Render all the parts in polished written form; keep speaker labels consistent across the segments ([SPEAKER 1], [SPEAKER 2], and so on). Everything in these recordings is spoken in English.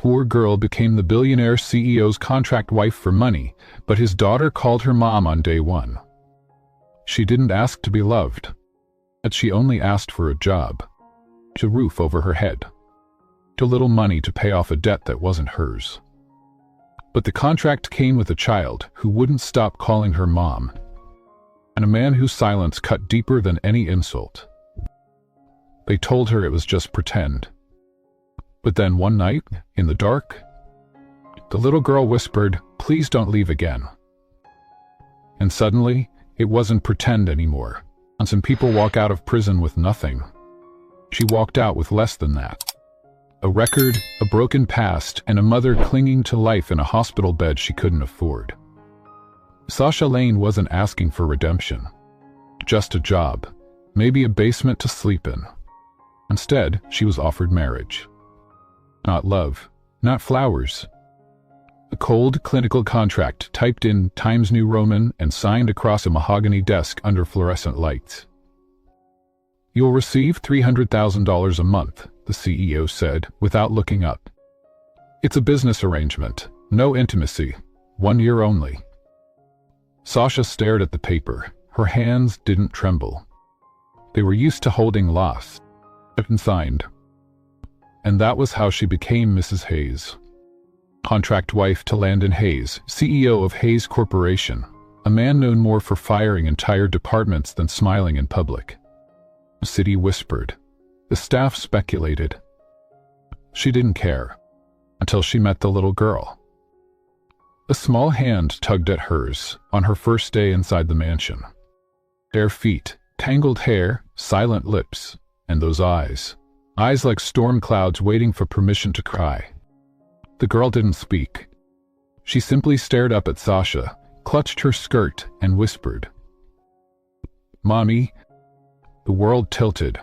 [SPEAKER 1] Poor girl became the billionaire CEO's contract wife for money, but his daughter called her mom on day one. She didn't ask to be loved, but she only asked for a job, a roof over her head, a little money to pay off a debt that wasn't hers. But the contract came with a child who wouldn't stop calling her mom, and a man whose silence cut deeper than any insult. They told her it was just pretend. But then one night, in the dark, the little girl whispered, "Please don't leave again." And suddenly, it wasn't pretend anymore. And some people walk out of prison with nothing. She walked out with less than that. A record, a broken past, and a mother clinging to life in a hospital bed she couldn't afford. Sasha Lane wasn't asking for redemption. Just a job, maybe a basement to sleep in. Instead, she was offered marriage. Not love, not flowers. A cold, clinical contract typed in Times New Roman and signed across a mahogany desk under fluorescent lights. "You'll receive $300,000 a month," the CEO said, without looking up. "It's a business arrangement, no intimacy, 1 year only." Sasha stared at the paper. Her hands didn't tremble. They were used to holding loss, and signed. And that was how she became Mrs. Hayes. Contract wife to Landon Hayes, CEO of Hayes Corporation, a man known more for firing entire departments than smiling in public. The city whispered. The staff speculated. She didn't care, until she met the little girl. A small hand tugged at hers on her first day inside the mansion. Bare feet, tangled hair, silent lips, and those eyes. Eyes like storm clouds waiting for permission to cry. The girl didn't speak. She simply stared up at Sasha, clutched her skirt, and whispered, "Mommy." The world tilted.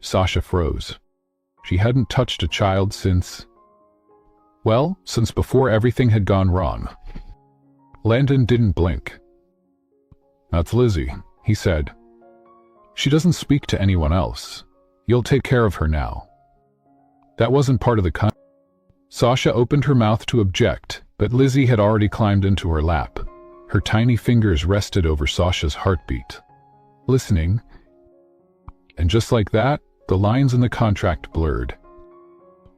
[SPEAKER 1] Sasha froze. She hadn't touched a child since before everything had gone wrong. Landon didn't blink. "That's Lizzie," he said. "She doesn't speak to anyone else. You'll take care of her now." That wasn't part of the contract. Sasha opened her mouth to object, but Lizzie had already climbed into her lap. Her tiny fingers rested over Sasha's heartbeat, listening. And just like that, the lines in the contract blurred.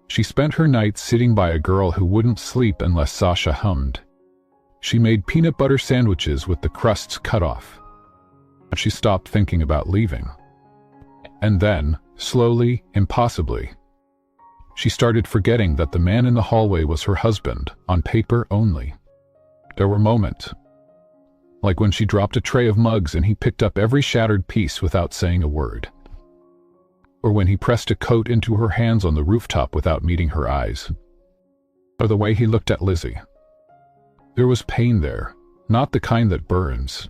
[SPEAKER 1] She spent her nights sitting by a girl who wouldn't sleep unless Sasha hummed. She made peanut butter sandwiches with the crusts cut off. She stopped thinking about leaving. And then, slowly, impossibly, she started forgetting that the man in the hallway was her husband, on paper only. There were moments, like when she dropped a tray of mugs and he picked up every shattered piece without saying a word. Or when he pressed a coat into her hands on the rooftop without meeting her eyes. Or the way he looked at Lizzie. There was pain there, not the kind that burns.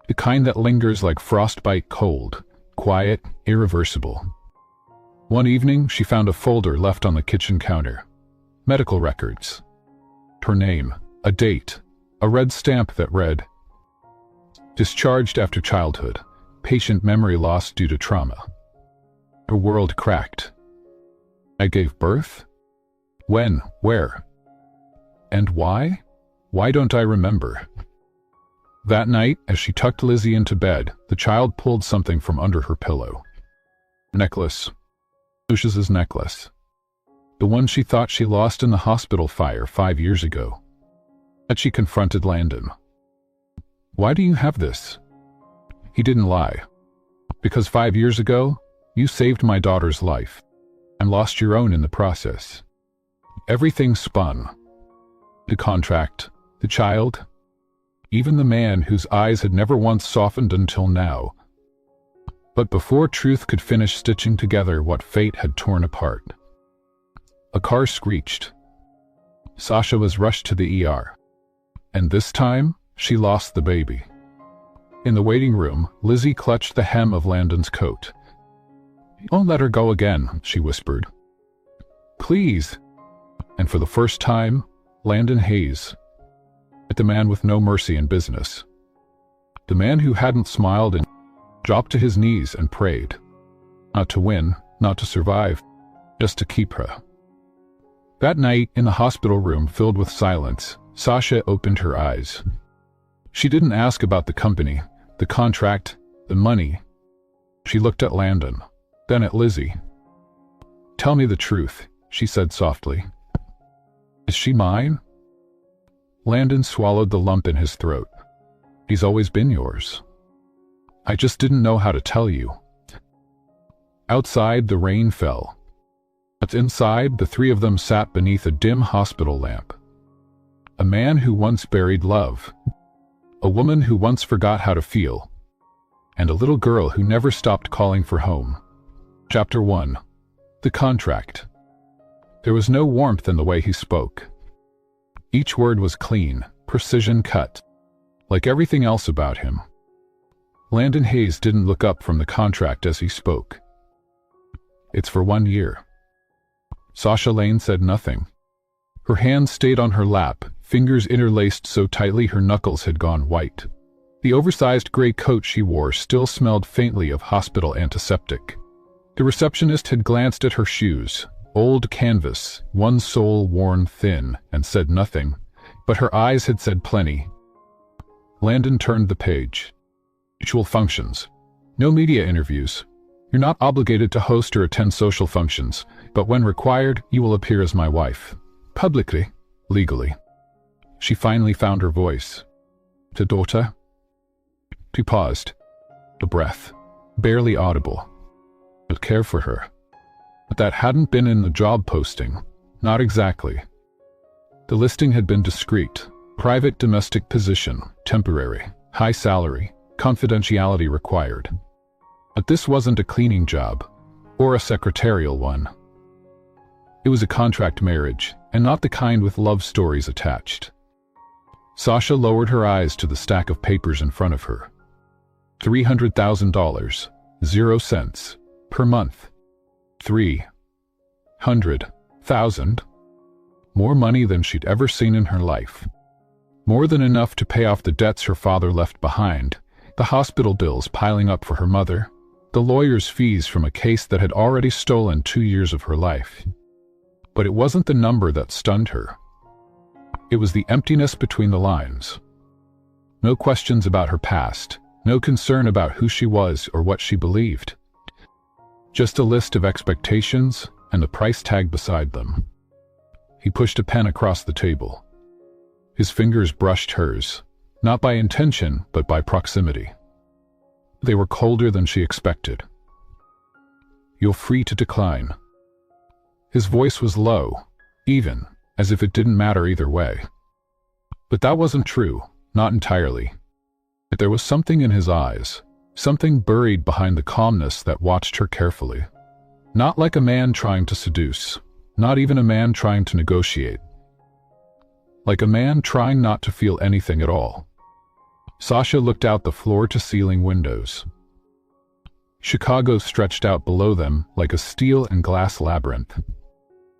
[SPEAKER 1] The kind that lingers like frostbite cold, quiet, irreversible. One evening, she found a folder left on the kitchen counter. Medical records. Her name, a date, a red stamp that read, "Discharged after childhood, patient memory loss due to trauma." Her world cracked. I gave birth? When? Where? And why? Why don't I remember? That night, as she tucked Lizzie into bed, the child pulled something from under her pillow. Necklace. Lucius's necklace. The one she thought she lost in the hospital fire 5 years ago. But she confronted Landon. "Why do you have this?" He didn't lie. "Because 5 years ago, you saved my daughter's life, and lost your own in the process." Everything spun. The contract, the child, even the man whose eyes had never once softened until now. But before truth could finish stitching together what fate had torn apart. A car screeched. Sasha was rushed to the ER. And this time, she lost the baby. In the waiting room, Lizzie clutched the hem of Landon's coat. "Don't let her go again," she whispered. "Please." And for the first time, Landon Hayes, the man with no mercy in business. The man who hadn't smiled and dropped to his knees and prayed. Not to win, not to survive, just to keep her. That night, in the hospital room filled with silence, Sasha opened her eyes. She didn't ask about the company, the contract, the money. She looked at Landon, then at Lizzie. "Tell me the truth," she said softly. "Is she mine?" Landon swallowed the lump in his throat. "He's always been yours. I just didn't know how to tell you." Outside, the rain fell. But inside, the three of them sat beneath a dim hospital lamp. A man who once buried love, a woman who once forgot how to feel, and a little girl who never stopped calling for home. Chapter 1. The Contract. There was no warmth in the way he spoke. Each word was clean, precision cut, like everything else about him. Landon Hayes didn't look up from the contract as he spoke. "It's for 1 year." Sasha Lane said nothing. Her hand stayed on her lap, fingers interlaced so tightly her knuckles had gone white. The oversized gray coat she wore still smelled faintly of hospital antiseptic. The receptionist had glanced at her shoes, old canvas, one sole worn thin, and said nothing, but her eyes had said plenty. Landon turned the page. "Usual functions. No media interviews. You're not obligated to host or attend social functions, but when required, you will appear as my wife. Publicly, legally." She finally found her voice. "To daughter?" He paused. A breath, barely audible. "But care for her." But that hadn't been in the job posting. Not exactly. The listing had been discreet. Private domestic position, temporary, high salary, confidentiality required. But this wasn't a cleaning job, or a secretarial one. It was a contract marriage, and not the kind with love stories attached. Sasha lowered her eyes to the stack of papers in front of her. $300,000, 0 cents, per month. 300,000. More money than she'd ever seen in her life. More than enough to pay off the debts her father left behind, the hospital bills piling up for her mother, the lawyer's fees from a case that had already stolen 2 years of her life. But it wasn't the number that stunned her. It was the emptiness between the lines. No questions about her past, no concern about who she was or what she believed. Just a list of expectations and the price tag beside them. He pushed a pen across the table. His fingers brushed hers, not by intention, but by proximity. They were colder than she expected. "You're free to decline." His voice was low, even, as if it didn't matter either way. But that wasn't true, not entirely. But there was something in his eyes, something buried behind the calmness that watched her carefully. Not like a man trying to seduce, not even a man trying to negotiate. Like a man trying not to feel anything at all. Sasha looked out the floor-to-ceiling windows. Chicago stretched out below them like a steel and glass labyrinth.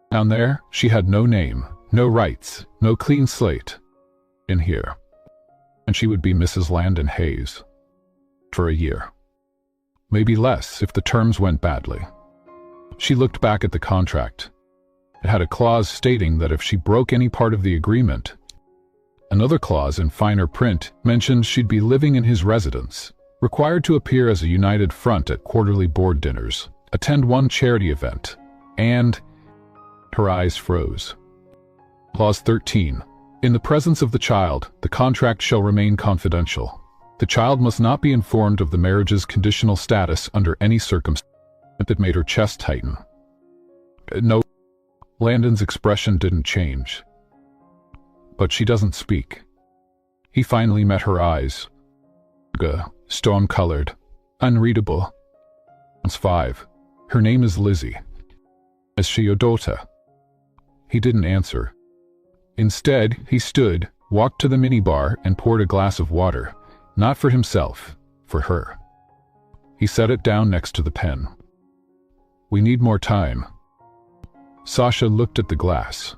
[SPEAKER 1] Down there, she had no name, no rights, no clean slate. In here. And she would be Mrs. Landon Hayes. For a year. Maybe less if the terms went badly. She looked back at the contract. It had a clause stating that if she broke any part of the agreement, another clause in finer print mentioned she'd be living in his residence, required to appear as a united front at quarterly board dinners, attend one charity event, and... Her eyes froze. Clause 13. In the presence of the child, the contract shall remain confidential. The child must not be informed of the marriage's conditional status under any circumstance. That made her chest tighten. No. Landon's expression didn't change. But she doesn't speak. He finally met her eyes. Storm-colored, unreadable. It's 5. Her name is Lizzie. Is she your daughter? He didn't answer. Instead, he stood, walked to the minibar, and poured a glass of water. Not for himself, for her. He set it down next to the pen. "We need more time." Sasha looked at the glass.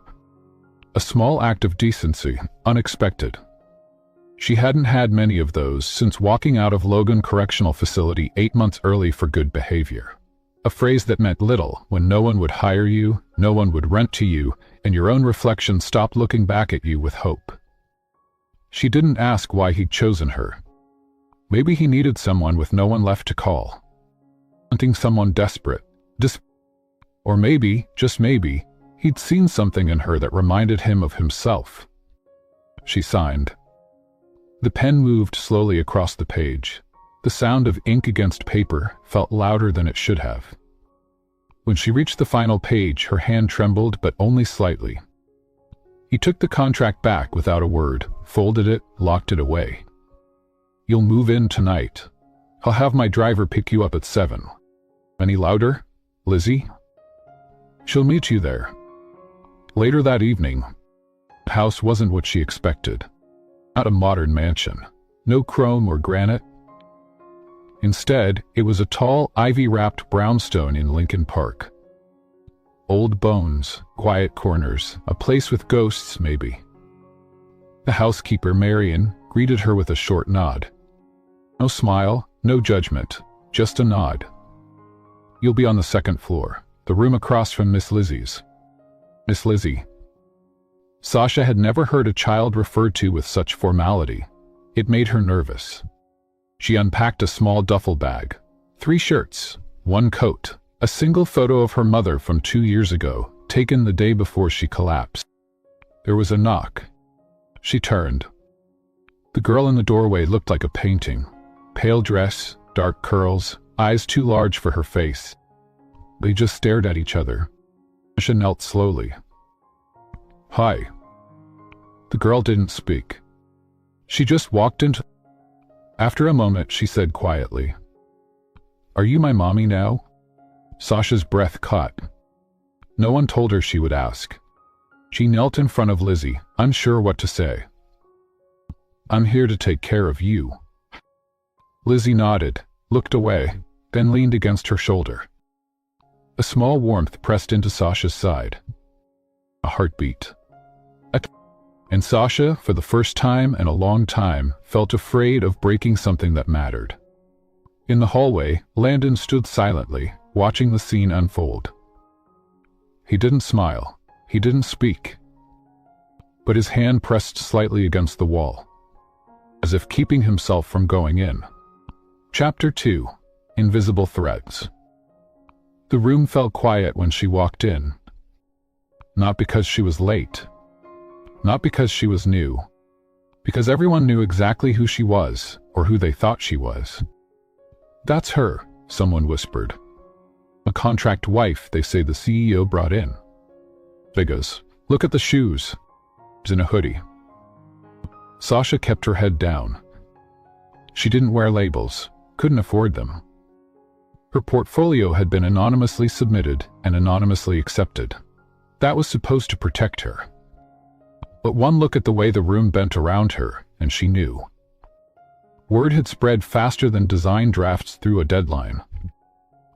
[SPEAKER 1] A small act of decency, unexpected. She hadn't had many of those since walking out of Logan Correctional Facility 8 months early for good behavior. A phrase that meant little when no one would hire you, no one would rent to you, and your own reflection stopped looking back at you with hope. She didn't ask why he'd chosen her. Maybe he needed someone with no one left to call. Wanting someone desperate. Or maybe, just maybe, he'd seen something in her that reminded him of himself. She signed. The pen moved slowly across the page. The sound of ink against paper felt louder than it should have. When she reached the final page, her hand trembled, but only slightly. He took the contract back without a word, folded it, locked it away. You'll move in tonight. I'll have my driver pick you up at 7. Any louder, Lizzie? She'll meet you there. Later that evening, the house wasn't what she expected. Not a modern mansion. No chrome or granite. Instead, it was a tall, ivy-wrapped brownstone in Lincoln Park. Old bones, quiet corners, a place with ghosts, maybe. The housekeeper, Marion, greeted her with a short nod. No smile, no judgment, just a nod. You'll be on the second floor, the room across from Miss Lizzie's. Miss Lizzie. Sasha had never heard a child referred to with such formality. It made her nervous. She unpacked a small duffel bag. 3 shirts, 1 coat, a single photo of her mother from 2 years ago, taken the day before she collapsed. There was a knock. She turned. The girl in the doorway looked like a painting. Pale dress, dark curls, eyes too large for her face. They just stared at each other. Sasha knelt slowly. Hi. The girl didn't speak. She just walked into. After a moment, she said quietly, Are you my mommy now? Sasha's breath caught. No one told her she would ask. She knelt in front of Lizzie, unsure what to say. I'm here to take care of you. Lizzie nodded, looked away, then leaned against her shoulder. A small warmth pressed into Sasha's side. A heartbeat. And Sasha, for the first time in a long time, felt afraid of breaking something that mattered. In the hallway, Landon stood silently, watching the scene unfold. He didn't smile. He didn't speak. But his hand pressed slightly against the wall, as if keeping himself from going in. Chapter 2. Invisible Threads. The room felt quiet when she walked in. Not because she was late. Not because she was new. Because everyone knew exactly who she was, or who they thought she was. That's her, someone whispered. A contract wife, they say the CEO brought in. Figures. Look at the shoes. In a hoodie. Sasha kept her head down. She didn't wear labels, couldn't afford them. Her portfolio had been anonymously submitted and anonymously accepted. That was supposed to protect her. But one look at the way the room bent around her, and she knew. Word had spread faster than design drafts through a deadline.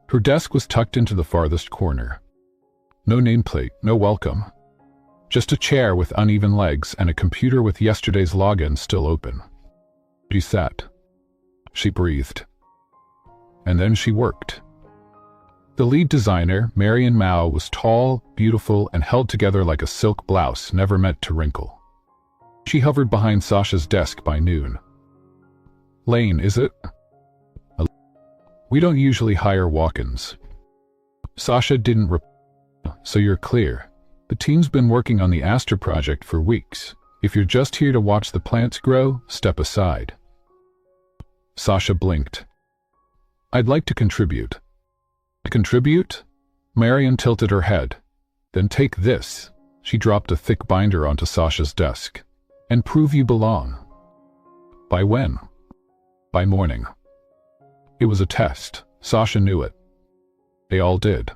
[SPEAKER 1] Her desk was tucked into the farthest corner. No nameplate, no welcome. Just a chair with uneven legs and a computer with yesterday's login still open. She sat. She breathed. And then she worked. The lead designer, Marion Mao, was tall, beautiful, and held together like a silk blouse never meant to wrinkle. She hovered behind Sasha's desk by noon. Lane, is it? We don't usually hire walk-ins. Sasha didn't so you're clear. The team's been working on the Astor project for weeks. If you're just here to watch the plants grow, step aside. Sasha blinked. I'd like to contribute. Contribute? Marion tilted her head. Then take this. She dropped a thick binder onto Sasha's desk. And prove you belong. By when? By morning. It was a test. Sasha knew it. They all did.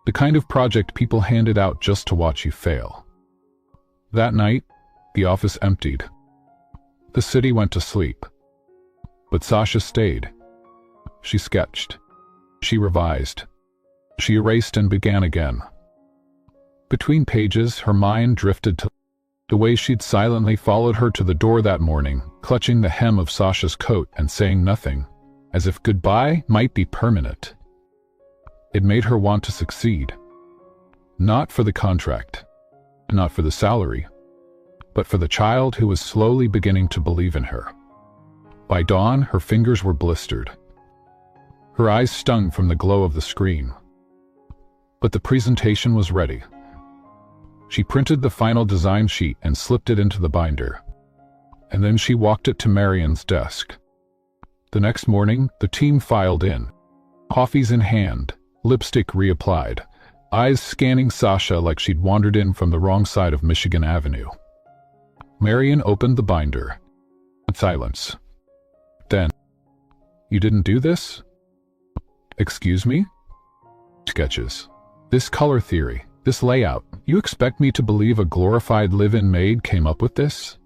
[SPEAKER 1] The kind of project people handed out just to watch you fail. That night, the office emptied. The city went to sleep. But Sasha stayed. She sketched. She revised. She erased and began again. Between pages, her mind drifted to the way she'd silently followed her to the door that morning, clutching the hem of Sasha's coat and saying nothing, as if goodbye might be permanent. It made her want to succeed. Not for the contract. Not for the salary, but for the child who was slowly beginning to believe in her. By dawn, her fingers were blistered. Her eyes stung from the glow of the screen. But the presentation was ready. She printed the final design sheet and slipped it into the binder. And then she walked it to Marion's desk. The next morning, the team filed in, coffees in hand, lipstick reapplied, eyes scanning Sasha like she'd wandered in from the wrong side of Michigan Avenue. Marion opened the binder. Silence. Then, "You didn't do this?" "Excuse me?" "Sketches. This color theory, this layout. You expect me to believe a glorified live-in maid came up with this?"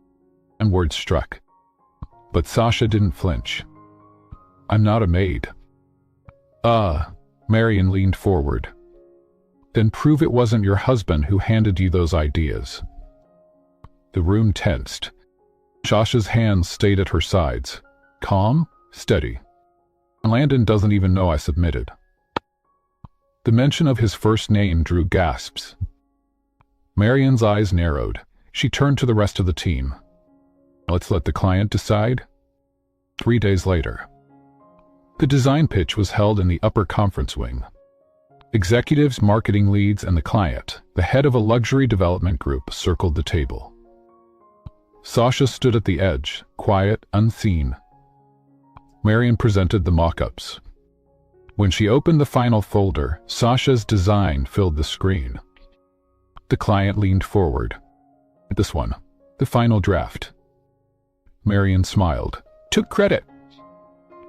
[SPEAKER 1] And words struck. But Sasha didn't flinch. "I'm not a maid." Marion leaned forward. "Then prove it wasn't your husband who handed you those ideas." The room tensed. Sasha's hands stayed at her sides. Calm, steady. "Landon doesn't even know I submitted." The mention of his first name drew gasps. Marion's eyes narrowed. She turned to the rest of the team. "Let's let the client decide." 3 days later. The design pitch was held in the upper conference wing. Executives, marketing leads, and the client, the head of a luxury development group, circled the table. Sasha stood at the edge, quiet, unseen. Marion presented the mock-ups. When she opened the final folder, Sasha's design filled the screen. The client leaned forward. "This one, the final draft." Marion smiled, took credit,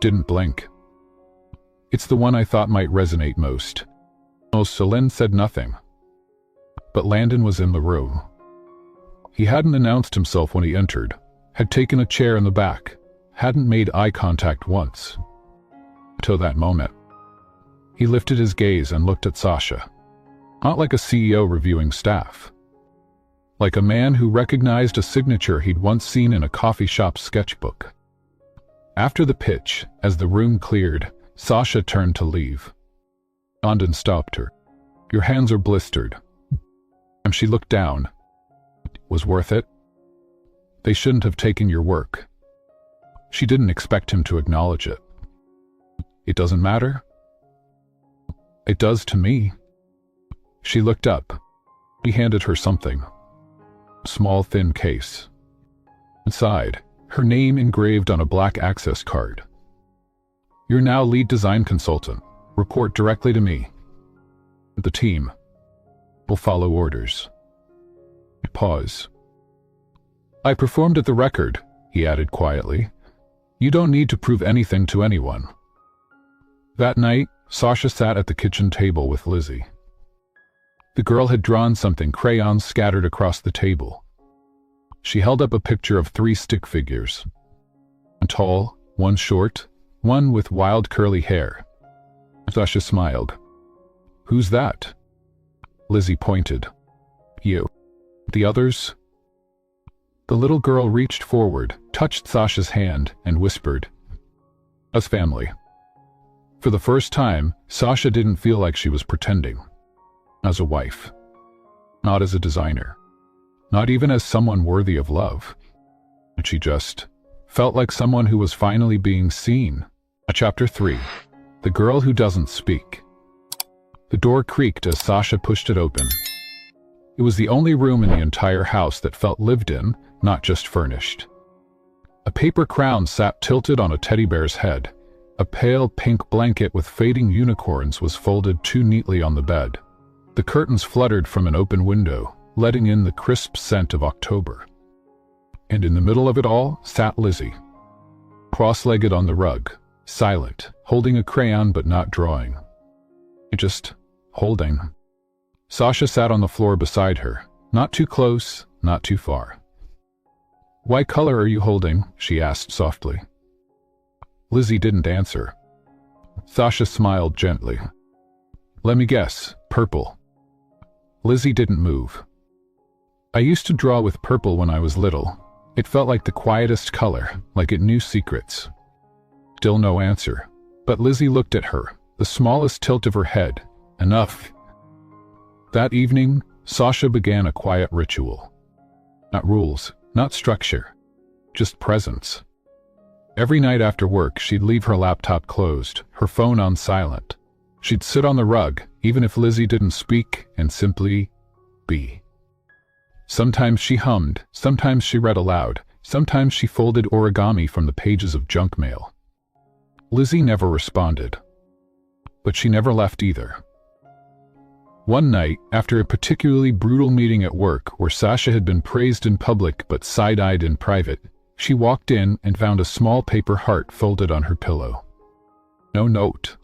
[SPEAKER 1] didn't blink. "It's the one I thought might resonate most." Celine said nothing. But Landon was in the room. He hadn't announced himself when he entered, had taken a chair in the back, hadn't made eye contact once. Till that moment. He lifted his gaze and looked at Sasha. Not like a CEO reviewing staff. Like a man who recognized a signature he'd once seen in a coffee shop sketchbook. After the pitch, as the room cleared, Sasha turned to leave. Landon stopped her. "Your hands are blistered." And she looked down. "Was worth it? They shouldn't have taken your work." She didn't expect him to acknowledge it. "It doesn't matter?" "It does to me." She looked up. He handed her something. A small, thin case. Inside, her name engraved on a black access card. "You're now lead design consultant. Report directly to me. The team will follow orders." Pause. "I performed at the record," he added quietly. "You don't need to prove anything to anyone." That night, Sasha sat at the kitchen table with Lizzie. The girl had drawn something, crayons scattered across the table. She held up a picture of 3 stick figures. One tall, one short, one with wild curly hair. Sasha smiled. "Who's that?" Lizzie pointed. "You." "The others?" The little girl reached forward, touched Sasha's hand, and whispered, "Us family." For the first time, Sasha didn't feel like she was pretending. As a wife. Not as a designer. Not even as someone worthy of love. She just felt like someone who was finally being seen. Chapter 3. The Girl Who Doesn't Speak. The door creaked as Sasha pushed it open. It was the only room in the entire house that felt lived in, not just furnished. A paper crown sat tilted on a teddy bear's head. A pale pink blanket with fading unicorns was folded too neatly on the bed. The curtains fluttered from an open window, letting in the crisp scent of October. And in the middle of it all sat Lizzie. Cross-legged on the rug, silent, holding a crayon but not drawing. Just holding. Sasha sat on the floor beside her, not too close, not too far. "Why color are you holding?" she asked softly. Lizzie didn't answer. Sasha smiled gently. "Let me guess, purple." Lizzie didn't move. "I used to draw with purple when I was little. It felt like the quietest color, like it knew secrets." Still no answer, but Lizzie looked at her, the smallest tilt of her head. Enough. That evening, Sasha began a quiet ritual. Not rules, not structure, just presence. Every night after work, she'd leave her laptop closed, her phone on silent. She'd sit on the rug, even if Lizzie didn't speak, and simply be. Sometimes she hummed, sometimes she read aloud, sometimes she folded origami from the pages of junk mail. Lizzie never responded, but she never left either. One night, after a particularly brutal meeting at work where Sasha had been praised in public but side-eyed in private, she walked in and found a small paper heart folded on her pillow. No note.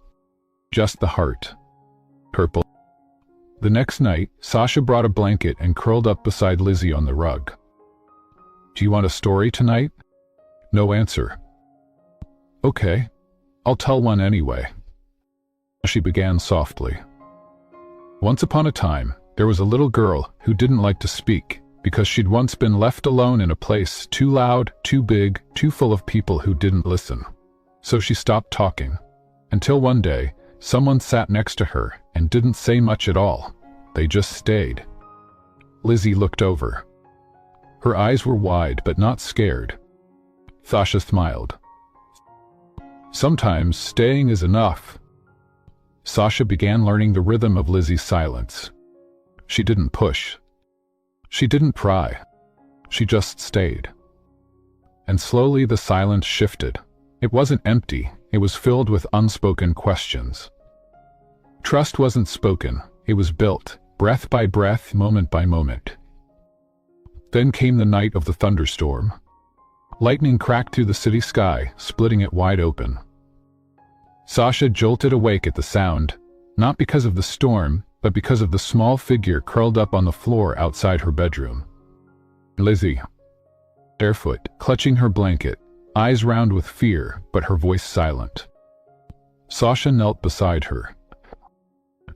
[SPEAKER 1] Just the heart. Purple. The next night, Sasha brought a blanket and curled up beside Lizzie on the rug. Do you want a story tonight? No answer. Okay. I'll tell one anyway. She began softly. Once upon a time, there was a little girl who didn't like to speak because she'd once been left alone in a place too loud, too big, too full of people who didn't listen. So she stopped talking, until one day, someone sat next to her and didn't say much at all. They just stayed. Lizzie looked over. Her eyes were wide but not scared. Sasha smiled. Sometimes staying is enough. Sasha began learning the rhythm of Lizzie's silence. She didn't push. She didn't pry. She just stayed. And slowly the silence shifted. It wasn't empty, it was filled with unspoken questions. Trust wasn't spoken, it was built, breath by breath, moment by moment. Then came the night of the thunderstorm. Lightning cracked through the city sky, splitting it wide open. Sasha jolted awake at the sound, not because of the storm, but because of the small figure curled up on the floor outside her bedroom. Lizzie. Barefoot, clutching her blanket, eyes round with fear, but her voice silent. Sasha knelt beside her.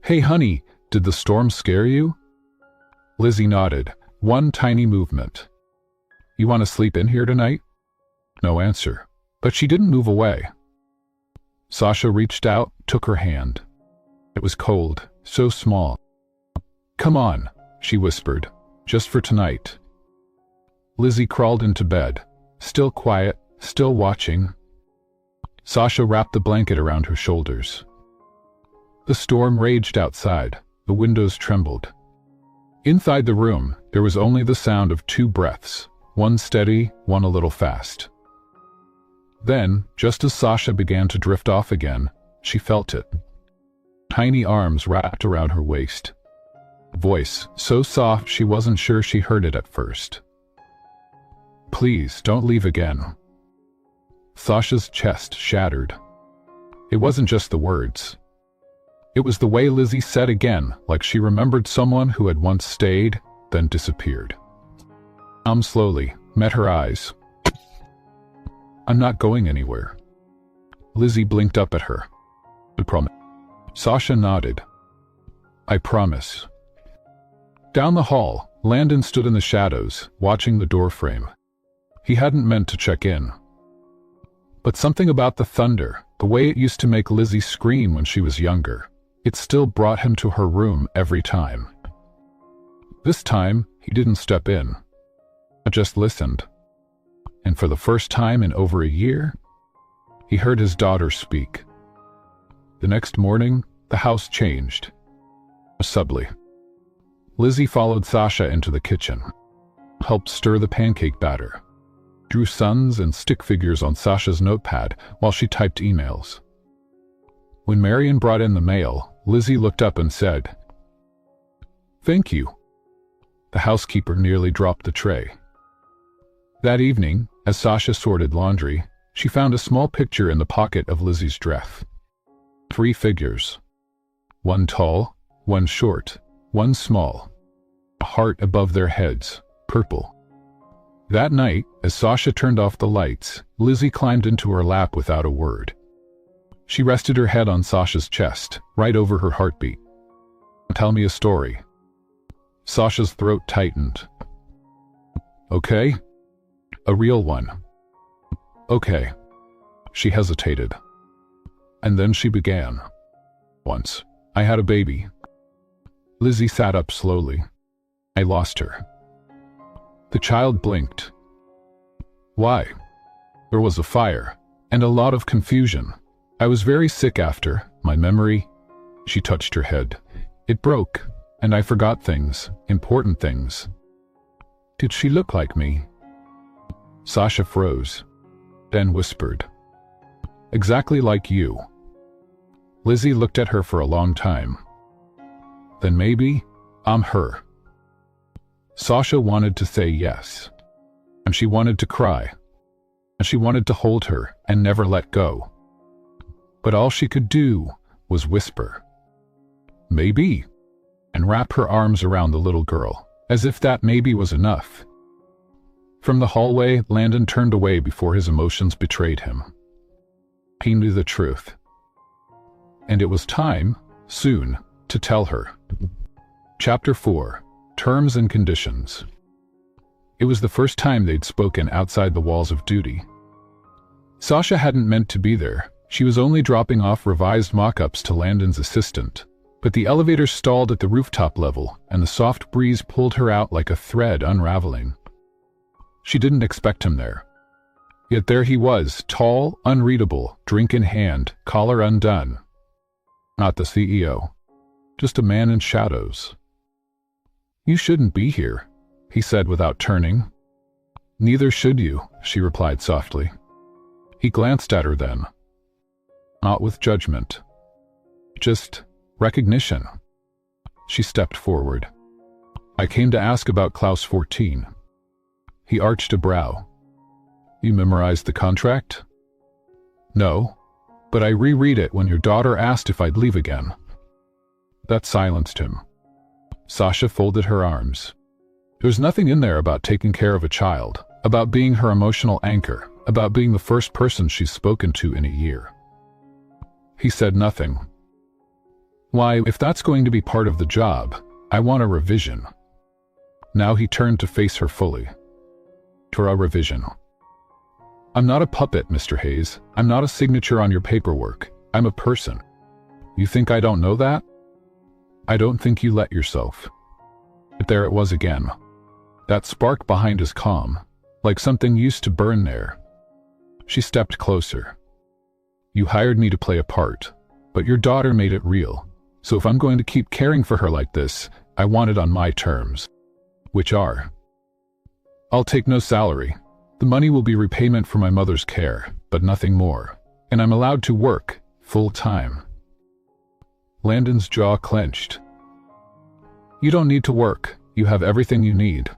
[SPEAKER 1] Hey honey, did the storm scare you? Lizzie nodded, one tiny movement. You want to sleep in here tonight? No answer, but she didn't move away. Sasha reached out, took her hand. It was cold, so small. Come on, she whispered, just for tonight. Lizzie crawled into bed, still quiet, still watching. Sasha wrapped the blanket around her shoulders. The storm raged outside, the windows trembled. Inside the room, there was only the sound of two breaths, one steady, one a little fast. Then, just as Sasha began to drift off again, she felt it. Tiny arms wrapped around her waist. Voice, so soft she wasn't sure she heard it at first. Please, don't leave again. Sasha's chest shattered. It wasn't just the words. It was the way Lizzie said again, like she remembered someone who had once stayed, then disappeared. Slowly, met her eyes. I'm not going anywhere. Lizzie blinked up at her. I promise. Sasha nodded. I promise. Down the hall, Landon stood in the shadows, watching the doorframe. He hadn't meant to check in. But something about the thunder, the way it used to make Lizzie scream when she was younger, it still brought him to her room every time. This time, he didn't step in. I just listened. And for the first time in over a year, he heard his daughter speak. The next morning, the house changed. Subtly. Lizzie followed Sasha into the kitchen, helped stir the pancake batter, drew suns and stick figures on Sasha's notepad while she typed emails. When Marion brought in the mail, Lizzie looked up and said, "Thank you." The housekeeper nearly dropped the tray. That evening, as Sasha sorted laundry, she found a small picture in the pocket of Lizzie's dress. 3 figures. One tall, one short, one small. A heart above their heads, purple. That night, as Sasha turned off the lights, Lizzie climbed into her lap without a word. She rested her head on Sasha's chest, right over her heartbeat. Tell me a story. Sasha's throat tightened. Okay? A real one. Okay. She hesitated. And then she began. Once, I had a baby. Lizzie sat up slowly. I lost her. The child blinked. Why? There was a fire, and a lot of confusion. I was very sick after, my memory. She touched her head. It broke, and I forgot things, important things. Did she look like me? Sasha froze, then whispered, exactly like you. Lizzie looked at her for a long time. Then maybe I'm her. Sasha wanted to say yes, and she wanted to cry, and she wanted to hold her and never let go. But all she could do was whisper, maybe, and wrap her arms around the little girl, as if that maybe was enough. From the hallway, Landon turned away before his emotions betrayed him. He knew the truth. And it was time, soon, to tell her. Chapter 4. Terms and Conditions. It was the first time they'd spoken outside the walls of duty. Sasha hadn't meant to be there. She was only dropping off revised mock-ups to Landon's assistant. But the elevator stalled at the rooftop level, and the soft breeze pulled her out like a thread unraveling. She didn't expect him there. Yet there he was, tall, unreadable, drink in hand, collar undone. Not the CEO. Just a man in shadows. You shouldn't be here, he said without turning. Neither should you, she replied softly. He glanced at her then. Not with judgment. Just recognition. She stepped forward. I came to ask about Clause 14. He arched a brow. You memorized the contract? No, but I reread it when your daughter asked if I'd leave again. That silenced him. Sasha folded her arms. There's nothing in there about taking care of a child, about being her emotional anchor, about being the first person she's spoken to in a year. He said nothing. Why, if that's going to be part of the job, I want a revision. Now he turned to face her fully. For a revision. I'm not a puppet, Mr. Hayes. I'm not a signature on your paperwork. I'm a person. You think I don't know that? I don't think you let yourself. But there it was again. That spark behind his calm, like something used to burn there. She stepped closer. You hired me to play a part, but your daughter made it real. So if I'm going to keep caring for her like this, I want it on my terms. Which are? I'll take no salary. The money will be repayment for my mother's care, but nothing more. And I'm allowed to work, full-time. Landon's jaw clenched. You don't need to work. You have everything you need.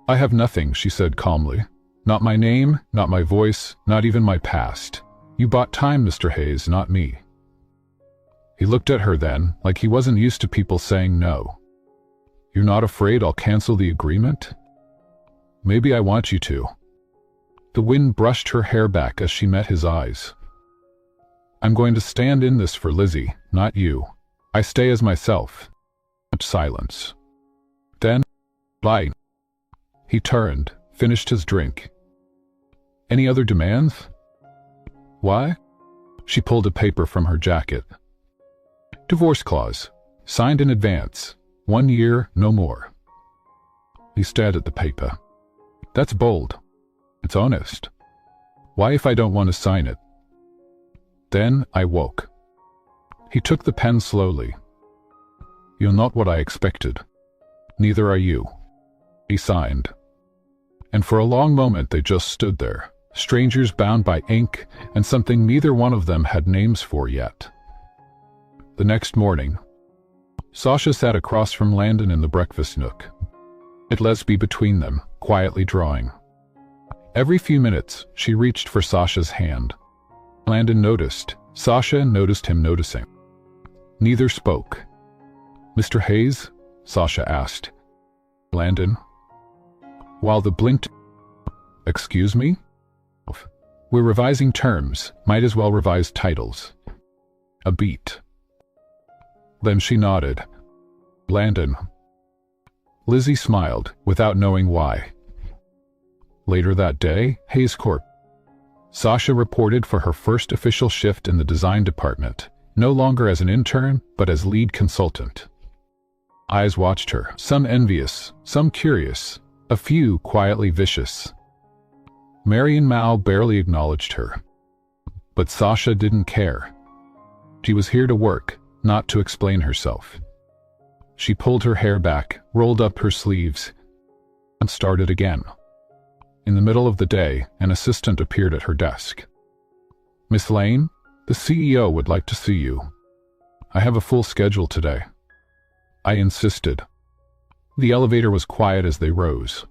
[SPEAKER 1] I have nothing, she said calmly. Not my name, not my voice, not even my past. You bought time, Mr. Hayes, not me. He looked at her then, like he wasn't used to people saying no. You're not afraid I'll cancel the agreement? Maybe I want you to. The wind brushed her hair back as she met his eyes. I'm going to stand in this for Lizzie, not you. I stay as myself. Silence. Then, bye. He turned, finished his drink. Any other demands? Why? She pulled a paper from her jacket. Divorce clause. Signed in advance. 1 year, no more. He stared at the paper. That's bold. It's honest. Why if I don't want to sign it? Then I woke. He took the pen slowly. You're not what I expected. Neither are you. He signed. And for a long moment they just stood there, strangers bound by ink and something neither one of them had names for yet. The next morning, Sasha sat across from Landon in the breakfast nook. It Lesby between them, quietly drawing. Every few minutes, she reached for Sasha's hand. Landon noticed. Sasha noticed him noticing. Neither spoke. Mr. Hayes? Sasha asked. Landon? While the blinked... Excuse me? We're revising terms. Might as well revise titles. A beat. Then she nodded. Landon. Lizzie smiled, without knowing why. Later that day, Hayes Corp. Sasha reported for her first official shift in the design department, no longer as an intern, but as lead consultant. eyes watched her, some envious, some curious, a few quietly vicious. Marian Mao barely acknowledged her. But Sasha didn't care. She was here to work, not to explain herself. She pulled her hair back, rolled up her sleeves, and started again. In the middle of the day, an assistant appeared at her desk. "Miss Lane, the CEO would like to see you. I have a full schedule today." I insisted. The elevator was quiet as they rose.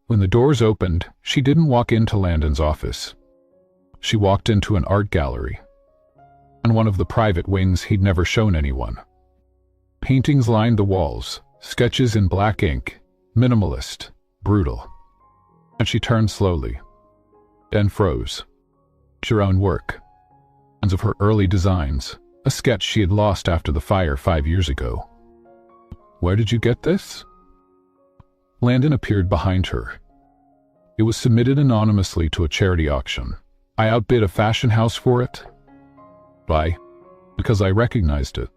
[SPEAKER 1] When the doors opened, she didn't walk into Landon's office. She walked into an art gallery. On one of the private wings he'd never shown anyone. Paintings lined the walls, sketches in black ink, minimalist, brutal. And she turned slowly, then froze. Her own work. And of her early designs, a sketch she had lost after the fire 5 years ago. "Where did you get this?" Landon appeared behind her. "It was submitted anonymously to a charity auction. I outbid a fashion house for it." "Why?" "Because I recognized it."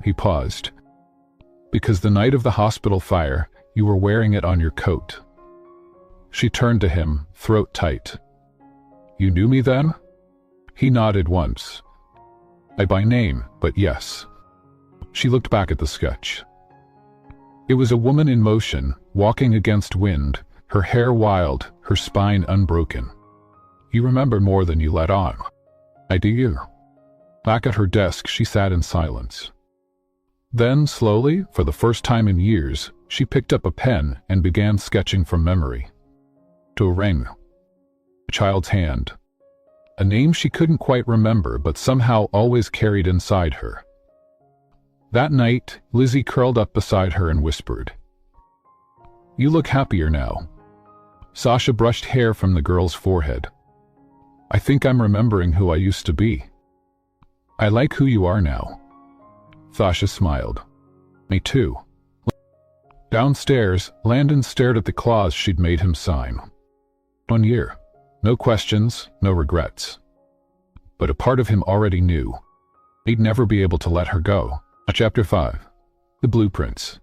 [SPEAKER 1] He paused. "Because the night of the hospital fire, you were wearing it on your coat." She turned to him, throat tight. "You knew me then?" He nodded once. "I by name, but yes." She looked back at the sketch. It was a woman in motion, walking against wind, her hair wild, her spine unbroken. "You remember more than you let on. I do." Back at her desk, she sat in silence. Then, slowly, for the first time in years, she picked up a pen and began sketching from memory. To a ring. A child's hand. A name she couldn't quite remember but somehow always carried inside her. That night, Lizzie curled up beside her and whispered, "You look happier now." Sasha brushed hair from the girl's forehead. "I think I'm remembering who I used to be." "I like who you are now." Sasha smiled. "Me too." Downstairs, Landon stared at the clause she'd made him sign. 1 year. No questions, no regrets. But a part of him already knew. He'd never be able to let her go. Chapter 5. The Blueprints.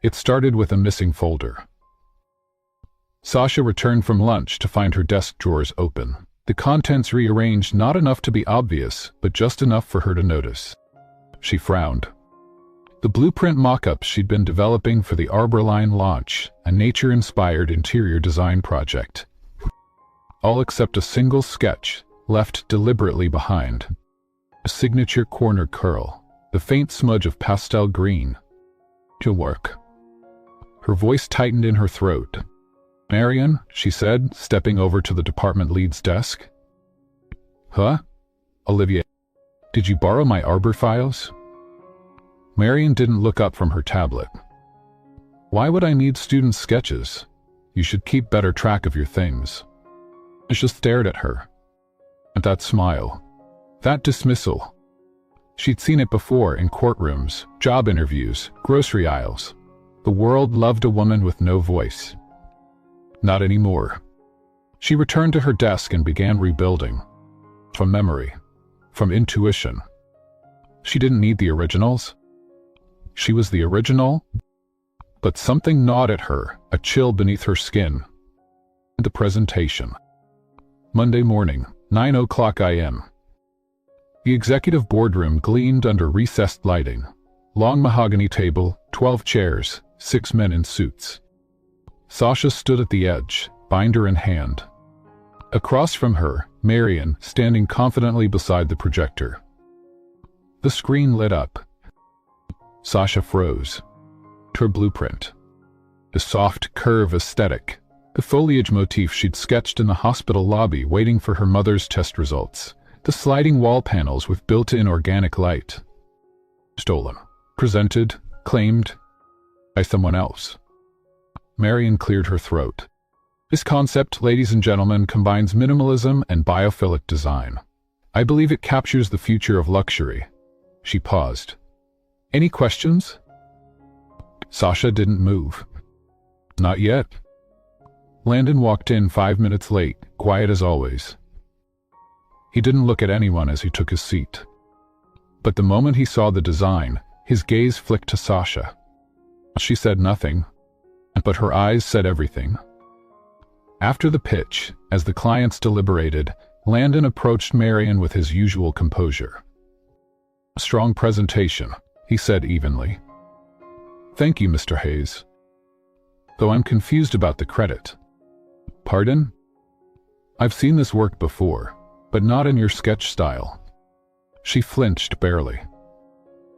[SPEAKER 1] It started with a missing folder. Sasha returned from lunch to find her desk drawers open. The contents rearranged, not enough to be obvious, but just enough for her to notice. She frowned. The blueprint mock-ups she'd been developing for the Arborline launch, a nature-inspired interior design project. All except a single sketch, left deliberately behind. A signature corner curl, the faint smudge of pastel green. "To work." Her voice tightened in her throat. "Marian," she said, stepping over to the department lead's desk. "Huh? Olivia, did you borrow my Arbor files?" Marian didn't look up from her tablet. "Why would I need student sketches? You should keep better track of your things." I just stared at her. At that smile. That dismissal. She'd seen it before in courtrooms, job interviews, grocery aisles. The world loved a woman with no voice. Not anymore. She returned to her desk and began rebuilding. From memory. From intuition. She didn't need the originals. She was the original, but something gnawed at her, a chill beneath her skin. The presentation. Monday morning, 9:00 a.m. The executive boardroom gleamed under recessed lighting. Long mahogany table, 12 chairs, 6 men in suits. Sasha stood at the edge, binder in hand. Across from her, Marian, standing confidently beside the projector. The screen lit up. Sasha froze. Her blueprint. The soft curve aesthetic. The foliage motif she'd sketched in the hospital lobby waiting for her mother's test results. The sliding wall panels with built-in organic light. Stolen. Presented. Claimed. By someone else. Marian cleared her throat. This concept, ladies and gentlemen, combines minimalism and biophilic design. I believe it captures the future of luxury. She paused. Any questions? Sasha didn't move. Not yet. Landon walked in 5 minutes late, quiet as always. He didn't look at anyone as he took his seat. But the moment he saw the design, His gaze flicked to Sasha. She said nothing, but her eyes said everything. After the pitch, as the clients deliberated, Landon approached Marion with his usual composure. "Strong presentation," he said evenly. "Thank you, Mr. Hayes. Though I'm confused about the credit." "Pardon?" "I've seen this work before, but not in your sketch style." She flinched barely.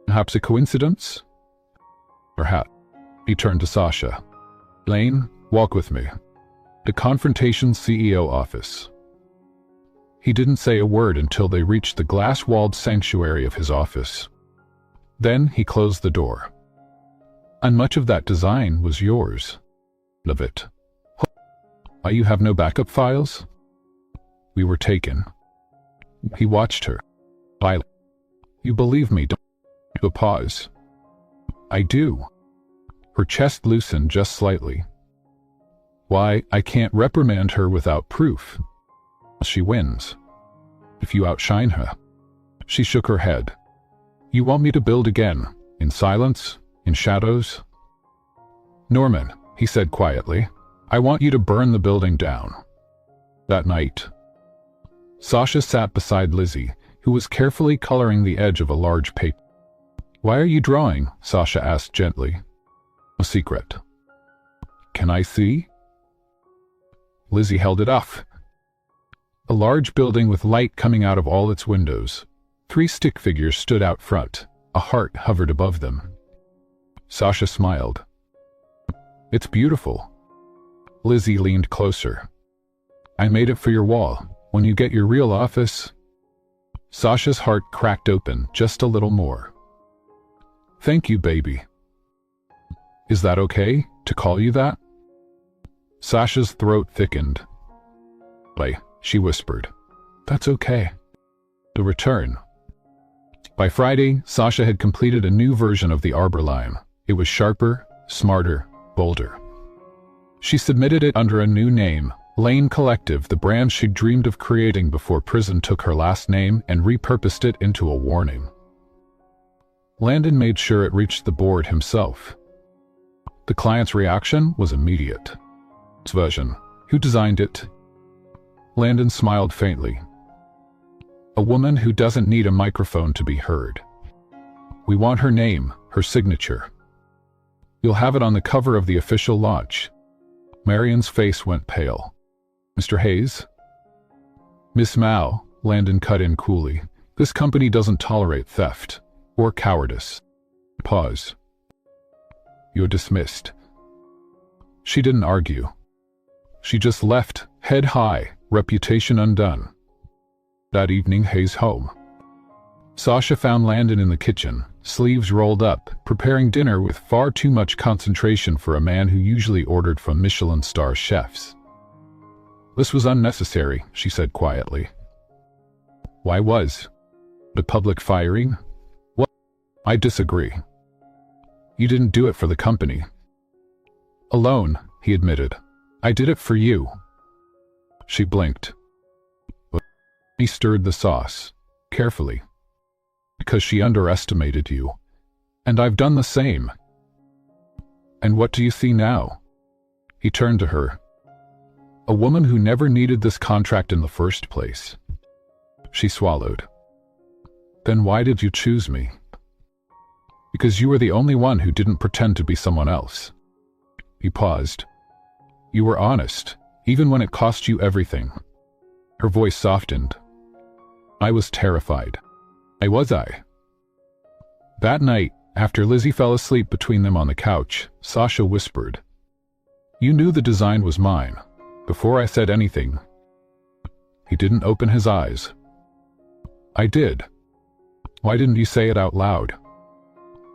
[SPEAKER 1] "Perhaps a coincidence?" "Perhaps." He turned to Sasha. "Lane, walk with me. The Confrontation CEO office." He didn't say a word until they reached the glass-walled sanctuary of his office. Then he closed the door. "And much of that design was yours." "Of it." "Why, you have no backup files?" "We were taken." He watched her. "You believe me, don't you?" A pause. "I do." Her chest loosened just slightly. "Why, I can't reprimand her without proof. She wins. If you outshine her." She shook her head. "You want me to build again, in silence, in shadows?" "Norman," he said quietly, "I want you to burn the building down." That night, Sasha sat beside Lizzie, who was carefully coloring the edge of a large paper. "Why are you drawing?" Sasha asked gently. "A secret." "Can I see?" Lizzie held it up. A large building with light coming out of all its windows. 3 stick figures stood out front. A heart hovered above them. Sasha smiled. "It's beautiful." Lizzie leaned closer. "I made it for your wall. When you get your real office..." Sasha's heart cracked open just a little more. "Thank you, baby." "Is that okay, to call you that?" Sasha's throat thickened. She whispered. "That's okay." The return. By Friday, Sasha had completed a new version of the Arbor line. It was sharper, smarter, bolder. She submitted it under a new name, Lane Collective, the brand she'd dreamed of creating before prison took her last name and repurposed it into a warning. Landon made sure it reached the board himself. The client's reaction was immediate. "Its version. Who designed it?" Landon smiled faintly. "A woman who doesn't need a microphone to be heard. We want her name, her signature. You'll have it on the cover of the official launch." Marion's face went pale. "Mr. Hayes?" "Miss Mao," Landon cut in coolly, "this company doesn't tolerate theft or cowardice." Pause. "You're dismissed." She didn't argue. She just left, head high, reputation undone. That evening, Hayes home. Sasha found Landon in the kitchen, sleeves rolled up, preparing dinner with far too much concentration for a man who usually ordered from Michelin-star chefs. "This was unnecessary," she said quietly. "Why was? The public firing?" "What?" "I disagree. You didn't do it for the company." "Alone," he admitted. "I did it for you." She blinked. He stirred the sauce, carefully. "Because she underestimated you. And I've done the same." "And what do you see now?" He turned to her. "A woman who never needed this contract in the first place." She swallowed. "Then why did you choose me?" "Because you were the only one who didn't pretend to be someone else." He paused. "You were honest, even when it cost you everything." Her voice softened. "I was terrified." Was I? That night, after Lizzie fell asleep between them on the couch, Sasha whispered, "You knew the design was mine, before I said anything." He didn't open his eyes. "I did." "Why didn't you say it out loud?"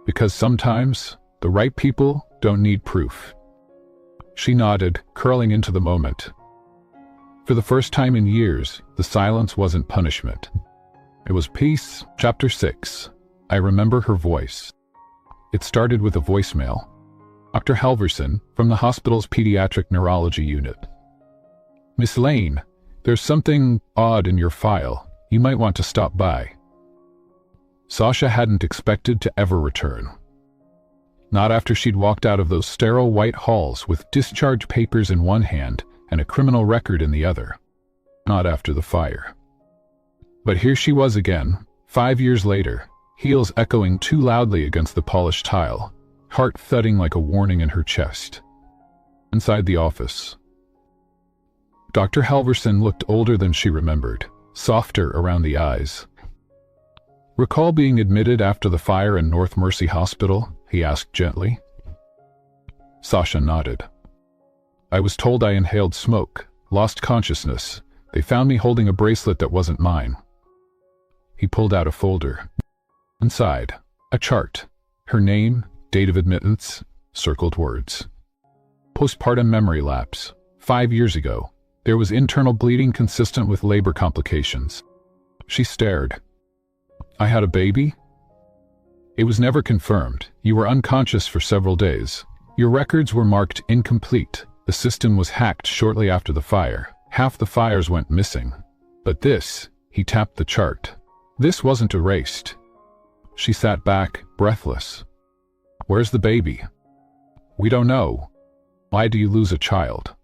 [SPEAKER 1] "Because sometimes, the right people don't need proof." She nodded, curling into the moment. For the first time in years, the silence wasn't punishment. It was peace. Chapter 6. I remember her voice. It started with a voicemail. Dr. Halverson, from the hospital's pediatric neurology unit. "Miss Lane, there's something odd in your file. You might want to stop by." Sasha hadn't expected to ever return. Not after she'd walked out of those sterile white halls with discharge papers in one hand and a criminal record in the other. Not after the fire. But here she was again, 5 years later, heels echoing too loudly against the polished tile, heart thudding like a warning in her chest. Inside the office. Dr. Halverson looked older than she remembered, softer around the eyes. "Recall being admitted after the fire in North Mercy Hospital?" he asked gently. Sasha nodded. "I was told I inhaled smoke, lost consciousness. They found me holding a bracelet that wasn't mine." He pulled out a folder. Inside, a chart. Her name, date of admittance, circled words. Postpartum memory lapse. 5 years ago. There was internal bleeding consistent with labor complications. She stared. "I had a baby?" "It was never confirmed. You were unconscious for several days. Your records were marked incomplete. The system was hacked shortly after the fire. Half the fires went missing. But this," he tapped the chart. "This wasn't erased." She sat back, breathless. "Where's the baby?" "We don't know." "Why do you lose a child?"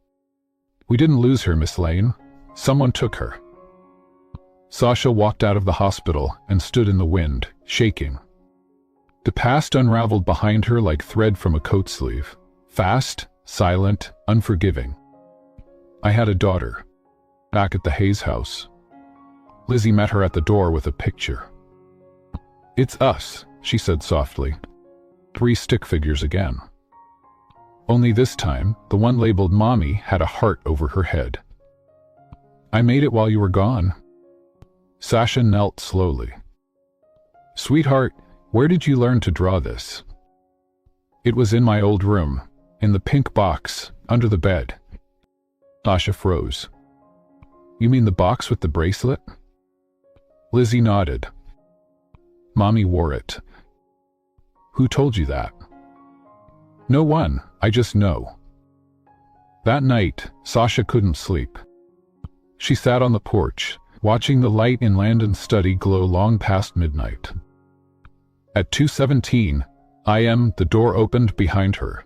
[SPEAKER 1] "We didn't lose her, Miss Lane. Someone took her." Sasha walked out of the hospital and stood in the wind, shaking. The past unraveled behind her like thread from a coat sleeve. Fast, silent, unforgiving. "I had a daughter. Back at the Hayes house." Lizzie met her at the door with a picture. "It's us," she said softly. 3 stick figures again. Only this time, the one labeled Mommy had a heart over her head. "I made it while you were gone." Sasha knelt slowly. "Sweetheart, where did you learn to draw this?" "It was in my old room, in the pink box, under the bed." Sasha froze. "You mean the box with the bracelet?" Lizzie nodded. "Mommy wore it." "Who told you that?" "No one, I just know." That night, Sasha couldn't sleep. She sat on the porch, watching the light in Landon's study glow long past midnight. At 2:17 a.m., the door opened behind her.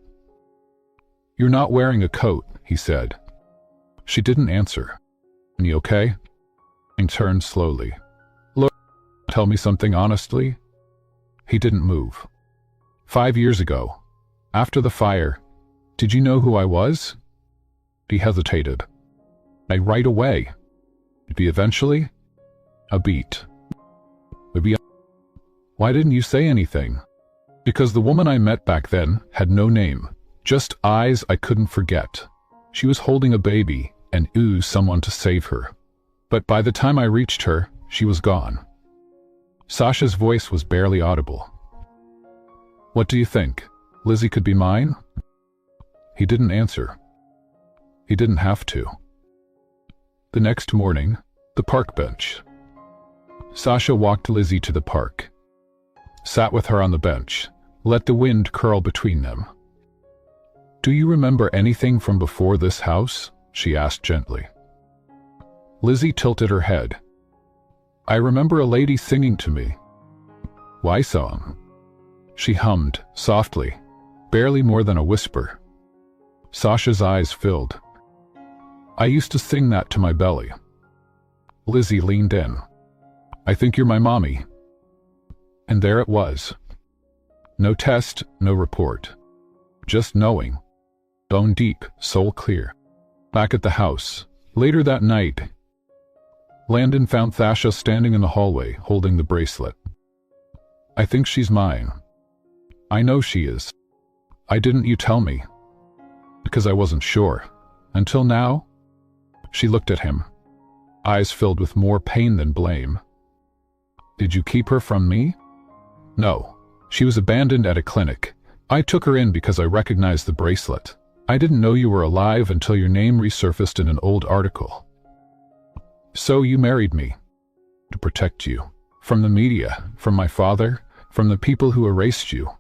[SPEAKER 1] "You're not wearing a coat," he said. She didn't answer. "You okay?" He turned slowly. "Look, tell me something honestly." He didn't move. 5 years ago, after the fire, did you know who I was?" He hesitated. Right away." "Maybe eventually?" "A beat." "Maybe." "Why didn't you say anything?" "Because the woman I met back then had no name, just eyes I couldn't forget. She was holding a baby and oozed someone to save her. But by the time I reached her, she was gone." Sasha's voice was barely audible. "What do you think? Lizzie could be mine?" He didn't answer. He didn't have to. The next morning, the park bench. Sasha walked Lizzie to the park. Sat with her on the bench, let the wind curl between them. "Do you remember anything from before this house?" she asked gently. Lizzie tilted her head. "I remember a lady singing to me." "Why song?" She hummed, softly, barely more than a whisper. Sasha's eyes filled. "I used to sing that to my belly." Lizzie leaned in. "I think you're my mommy." And there it was. No test, no report. Just knowing. Bone deep, soul clear. Back at the house, later that night, Landon found Sasha standing in the hallway, holding the bracelet. "I think she's mine." "I know she is." "Why didn't you tell me?" "Because I wasn't sure. Until now." She looked at him, eyes filled with more pain than blame. "Did you keep her from me?" "No. She was abandoned at a clinic. I took her in because I recognized the bracelet. I didn't know you were alive until your name resurfaced in an old article. So you married me. To protect you. From the media, from my father, from the people who erased you."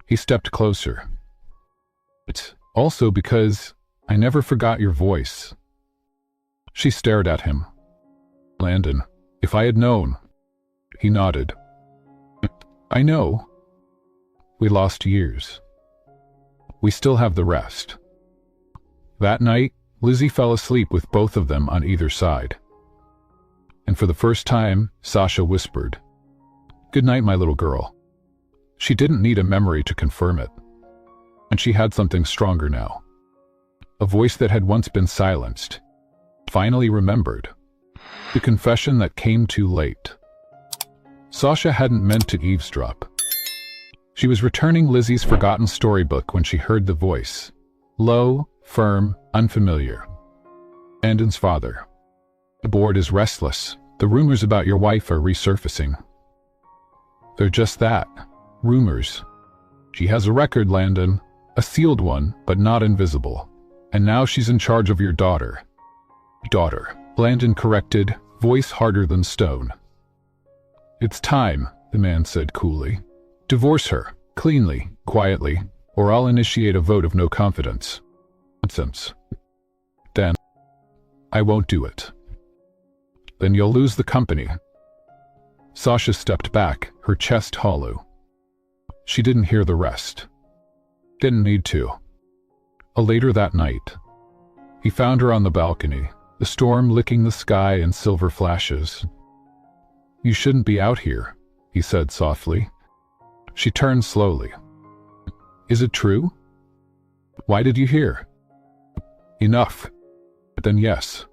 [SPEAKER 1] He stepped closer. "But also because I never forgot your voice." She stared at him. "Landon, if I had known." He nodded. I know. We lost years. We still have the rest. That night, Lizzie fell asleep with both of them on either side. And for the first time, Sasha whispered, "Good night, my little girl." She didn't need a memory to confirm it. And she had something stronger now. A voice that had once been silenced, finally remembered. The confession that came too late. Sasha hadn't meant to eavesdrop. She was returning Lizzie's forgotten storybook when she heard the voice. Low, firm, unfamiliar. Landon's father. "The board is restless. The rumors about your wife are resurfacing." "They're just that. Rumors. She has a record, Landon. A sealed one, but not invisible. And now she's in charge of your daughter." "Daughter," Landon corrected, voice harder than stone. "It's time," the man said coolly. "Divorce her, cleanly, quietly, or I'll initiate a vote of no confidence." "Nonsense." "Then I won't do it." "Then you'll lose the company." Sasha stepped back, her chest hollow. She didn't hear the rest. Didn't need to. Later that night, he found her on the balcony, the storm licking the sky in silver flashes. "You shouldn't be out here," he said softly. She turned slowly. "Is it true? Why did you hear?" "Enough." "Then yes."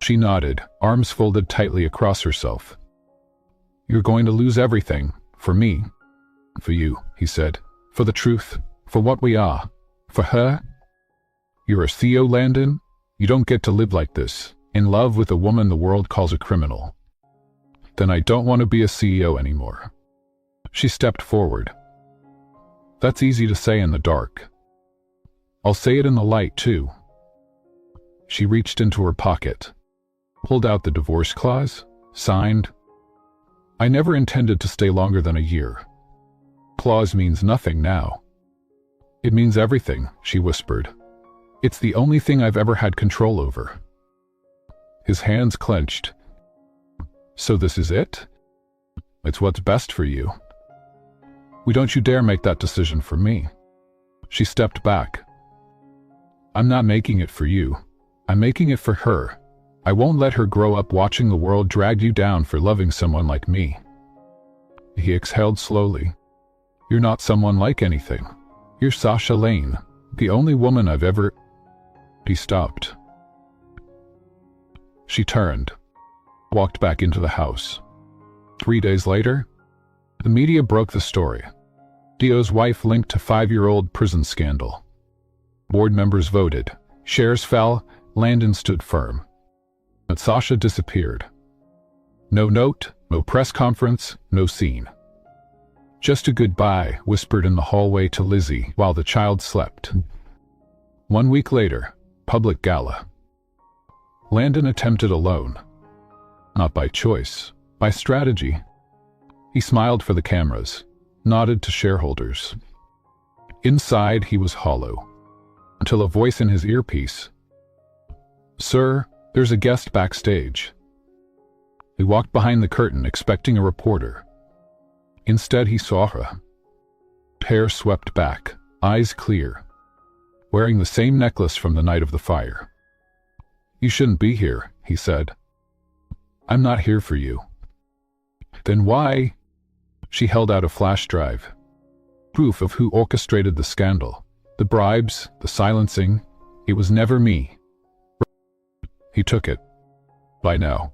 [SPEAKER 1] She nodded, arms folded tightly across herself. "You're going to lose everything, for me." "For you," he said. "For the truth, for what we are, for her." "You're a CEO, Landon. You don't get to live like this, in love with a woman the world calls a criminal." "Then I don't want to be a CEO anymore." She stepped forward. "That's easy to say in the dark. I'll say it in the light, too." She reached into her pocket, pulled out the divorce clause, signed. "I never intended to stay longer than a year." "Clause means nothing now." "It means everything," she whispered. "It's the only thing I've ever had control over." His hands clenched. "So this is it? It's what's best for you." Don't you dare make that decision for me." She stepped back. "I'm not making it for you. I'm making it for her. I won't let her grow up watching the world drag you down for loving someone like me." He exhaled slowly. "You're not someone like anything. You're Sasha Lane, the only woman I've ever—" He stopped. She turned, walked back into the house. 3 days later, the media broke the story. Dio's wife linked to 5-year-old prison scandal. Board members voted. Shares fell. Landon stood firm. But Sasha disappeared. No note, no press conference, no scene. "Just a goodbye," whispered in the hallway to Lizzie while the child slept. 1 week later, public gala. Landon attempted alone. Not by choice, by strategy. He smiled for the cameras, nodded to shareholders. Inside, he was hollow, until a voice in his earpiece. "Sir, there's a guest backstage." He walked behind the curtain, expecting a reporter. Instead, he saw her. Hair swept back, eyes clear, wearing the same necklace from the night of the fire. "You shouldn't be here," he said. "I'm not here for you." "Then why?" She held out a flash drive. Proof of who orchestrated the scandal. The bribes, the silencing. It was never me. He took it. "By now.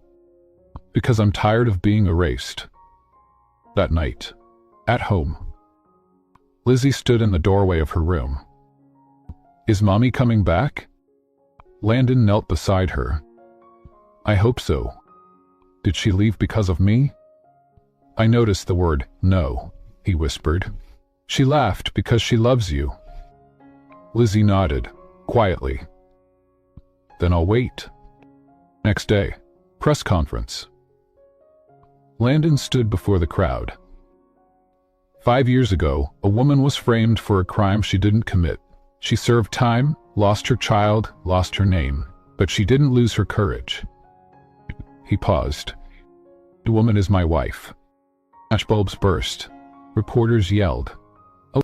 [SPEAKER 1] Because I'm tired of being erased." That night, at home, Lizzie stood in the doorway of her room. "Is Mommy coming back?" Landon knelt beside her. "I hope so." "Did she leave because of me?" "I noticed the word no," he whispered. "She laughed because she loves you." Lizzie nodded, quietly. "Then I'll wait." Next day, press conference. Landon stood before the crowd. 5 years ago, a woman was framed for a crime she didn't commit. She served time, lost her child, lost her name, but she didn't lose her courage. He paused. "The woman is my wife." Matchbulbs burst. Reporters yelled. Oh,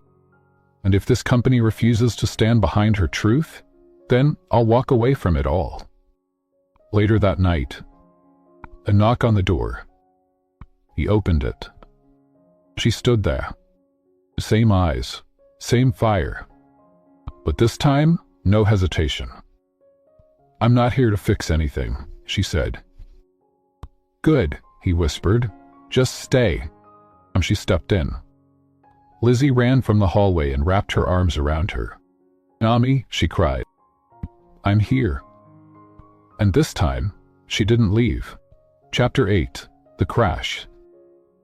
[SPEAKER 1] and if this company refuses to stand behind her truth, then I'll walk away from it all. Later that night, a knock on the door. He opened it. She stood there. Same eyes, same fire. But this time, no hesitation. I'm not here to fix anything, she said. Good, he whispered. Just stay. She stepped in. Lizzie ran from the hallway and wrapped her arms around her. Nami, she cried. I'm here. And this time, she didn't leave. Chapter 8. The Crash.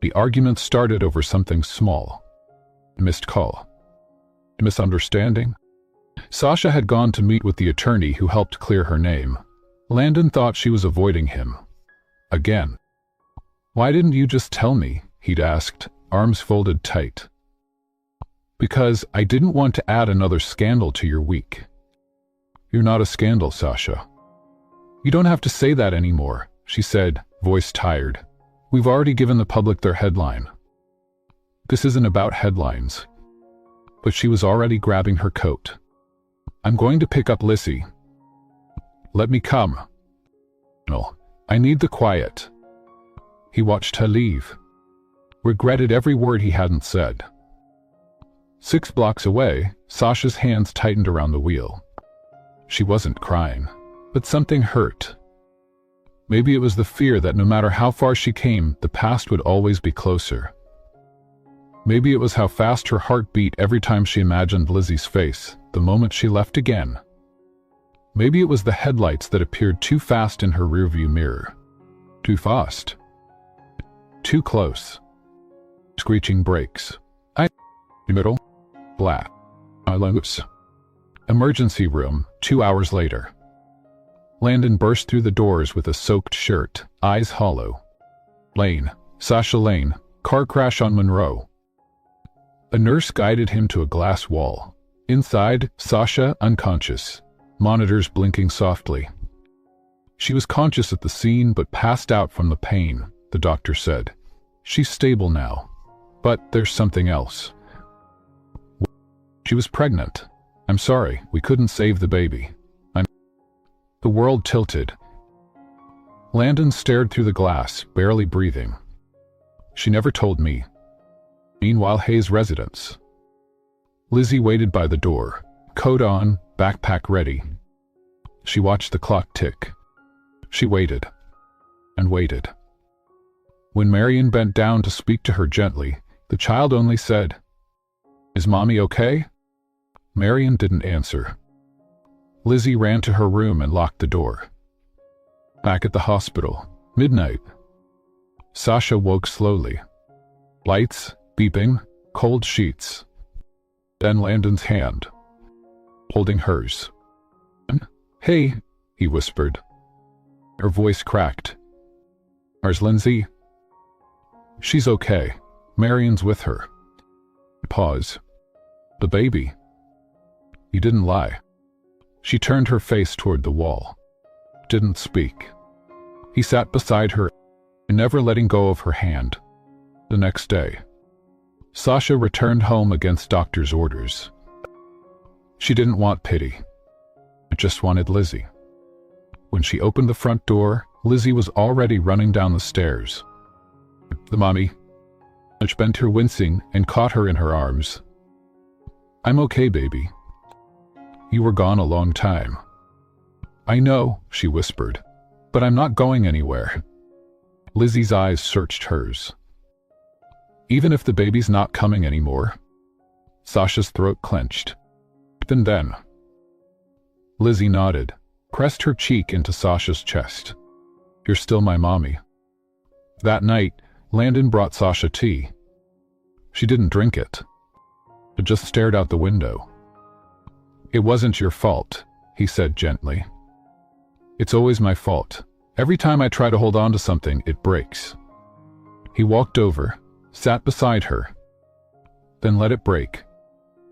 [SPEAKER 1] The argument started over something small. Missed call. Misunderstanding. Sasha had gone to meet with the attorney who helped clear her name. Landon thought she was avoiding him. Again. Why didn't you just tell me? He'd asked, arms folded tight. Because I didn't want to add another scandal to your week. You're not a scandal, Sasha. You don't have to say that anymore, she said, voice tired. We've already given the public their headline. This isn't about headlines. But she was already grabbing her coat. I'm going to pick up Lizzie. Let me come. No, I need the quiet. He watched her leave. Regretted every word he hadn't said. 6 blocks away, Sasha's hands tightened around the wheel. She wasn't crying, but something hurt. Maybe it was the fear that no matter how far she came, the past would always be closer. Maybe it was how fast her heart beat every time she imagined Lizzie's face, the moment she left again. Maybe it was the headlights that appeared too fast in her rearview mirror. Too fast. Too close. Screeching brakes. Middle. Black. Silence. Emergency room, 2 hours later. Landon burst through the doors with a soaked shirt, eyes hollow. Lane. Sasha Lane. Car crash on Monroe. A nurse guided him to a glass wall. Inside, Sasha unconscious. Monitors blinking softly. She was conscious at the scene but passed out from the pain, the doctor said. She's stable now. But there's something else. She was pregnant. I'm sorry, we couldn't save the baby. The world tilted. Landon stared through the glass, barely breathing. She never told me. Meanwhile, Hayes' residence. Lizzie waited by the door, coat on, backpack ready. She watched the clock tick. She waited. And waited. When Marion bent down to speak to her gently, the child only said, "Is Mommy okay?" Marion didn't answer. Lizzie ran to her room and locked the door. Back at the hospital, midnight. Sasha woke slowly. Lights, beeping, cold sheets. Then Landon's hand, holding hers. "Hey," he whispered. Her voice cracked. "Where's Lindsay?" "She's okay. Marion's with her." Pause. "The baby?" He didn't lie. She turned her face toward the wall. Didn't speak. He sat beside her, never letting go of her hand. The next day, Sasha returned home against doctor's orders. She didn't want pity. Just wanted Lizzie. When she opened the front door, Lizzie was already running down the stairs. The mommy. She bent her wincing and caught her in her arms. "I'm okay, baby. You were gone a long time." "I know," she whispered, "but I'm not going anywhere." Lizzie's eyes searched hers. "Even if the baby's not coming anymore?" Sasha's throat clenched. Then. Lizzie nodded, pressed her cheek into Sasha's chest. "You're still my mommy." That night, Landon brought Sasha tea. She didn't drink it. It just stared out the window. "It wasn't your fault," he said gently. "It's always my fault. Every time I try to hold on to something, it breaks." He walked over, sat beside her, then let it break.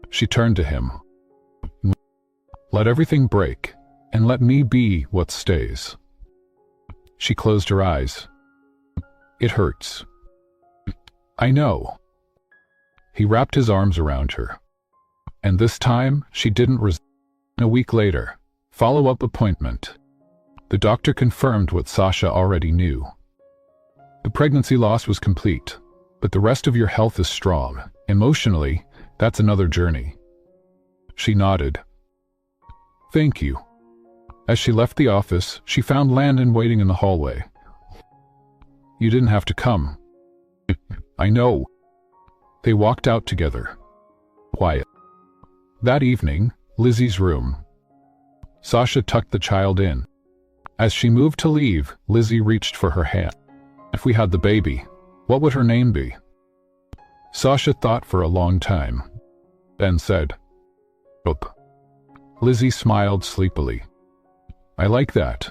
[SPEAKER 1] She turned to him. "Let everything break, and let me be what stays." She closed her eyes. "It hurts." "I know." He wrapped his arms around her. And this time, she didn't resist. A week later, follow-up appointment. The doctor confirmed what Sasha already knew. The pregnancy loss was complete, but the rest of your health is strong. Emotionally, that's another journey. She nodded. Thank you. As she left the office, she found Landon waiting in the hallway. You didn't have to come. I know. They walked out together. Quiet. That evening, Lizzie's room. Sasha tucked the child in. As she moved to leave, Lizzie reached for her hand. If we had the baby, what would her name be? Sasha thought for a long time, then said, Hope. Lizzie smiled sleepily. I like that.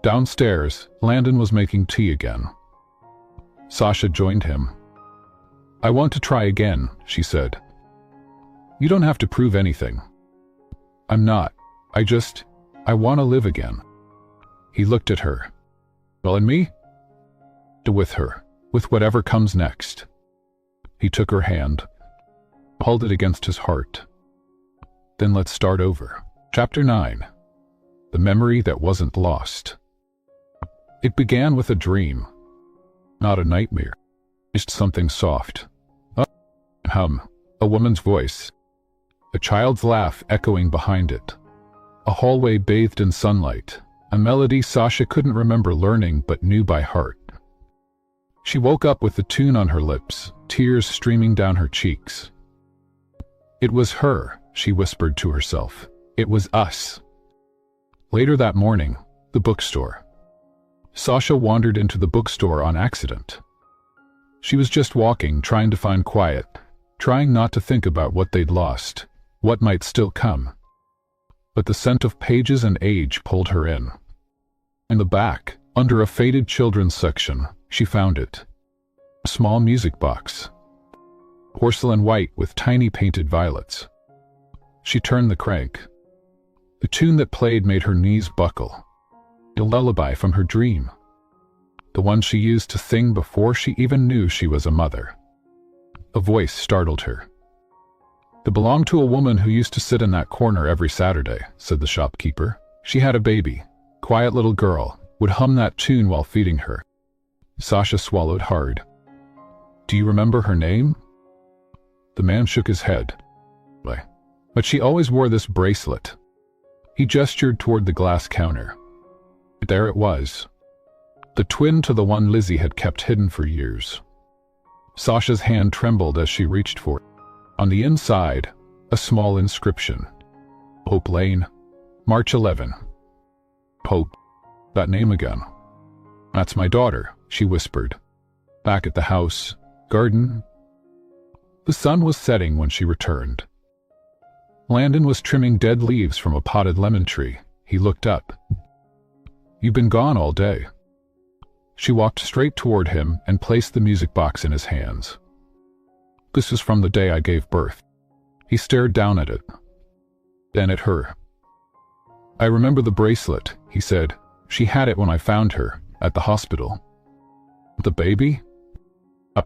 [SPEAKER 1] Downstairs, Landon was making tea again. Sasha joined him. I want to try again, she said. You don't have to prove anything. I'm not. I want to live again. He looked at her. Well, and me? With her, with whatever comes next. He took her hand, held it against his heart. Then let's start over. Chapter 9. The memory that wasn't lost. It began with a dream. Not a nightmare. Just something soft. A woman's voice. A child's laugh echoing behind it. A hallway bathed in sunlight. A melody Sasha couldn't remember learning but knew by heart. She woke up with the tune on her lips, tears streaming down her cheeks. It was her, she whispered to herself. It was us. Later that morning, the bookstore. Sasha wandered into the bookstore on accident. She was just walking, trying to find quiet, trying not to think about what they'd lost, what might still come. But the scent of pages and age pulled her in. In the back, under a faded children's section, she found it. A small music box. Porcelain white with tiny painted violets. She turned the crank. The tune that played made her knees buckle. A lullaby from her dream. The one she used to sing before she even knew she was a mother. A voice startled her. It belonged to a woman who used to sit in that corner every Saturday, said the shopkeeper. She had a baby. Quiet little girl, would hum that tune while feeding her. Sasha swallowed hard. Do you remember her name? The man shook his head. But she always wore this bracelet. He gestured toward the glass counter. There it was. The twin to the one Lizzie had kept hidden for years. Sasha's hand trembled as she reached for it. On the inside, a small inscription. Hope Lane, March 11. Hope. That name again. That's my daughter, she whispered. Back at the house, garden. The sun was setting when she returned. Landon was trimming dead leaves from a potted lemon tree. He looked up. You've been gone all day. She walked straight toward him and placed the music box in his hands. This is from the day I gave birth. He stared down at it. Then at her. I remember the bracelet, he said. She had it when I found her, at the hospital. The baby?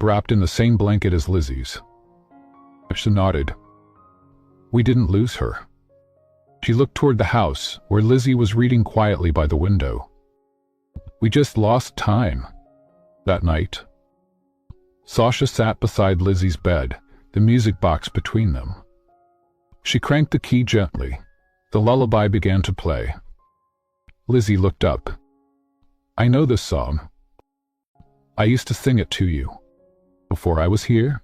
[SPEAKER 1] Wrapped in the same blanket as Lizzie's. She nodded. We didn't lose her. She looked toward the house, where Lizzie was reading quietly by the window. We just lost time. That night. Sasha sat beside Lizzie's bed, the music box between them. She cranked the key gently. The lullaby began to play. Lizzie looked up. I know this song. I used to sing it to you. Before I was here?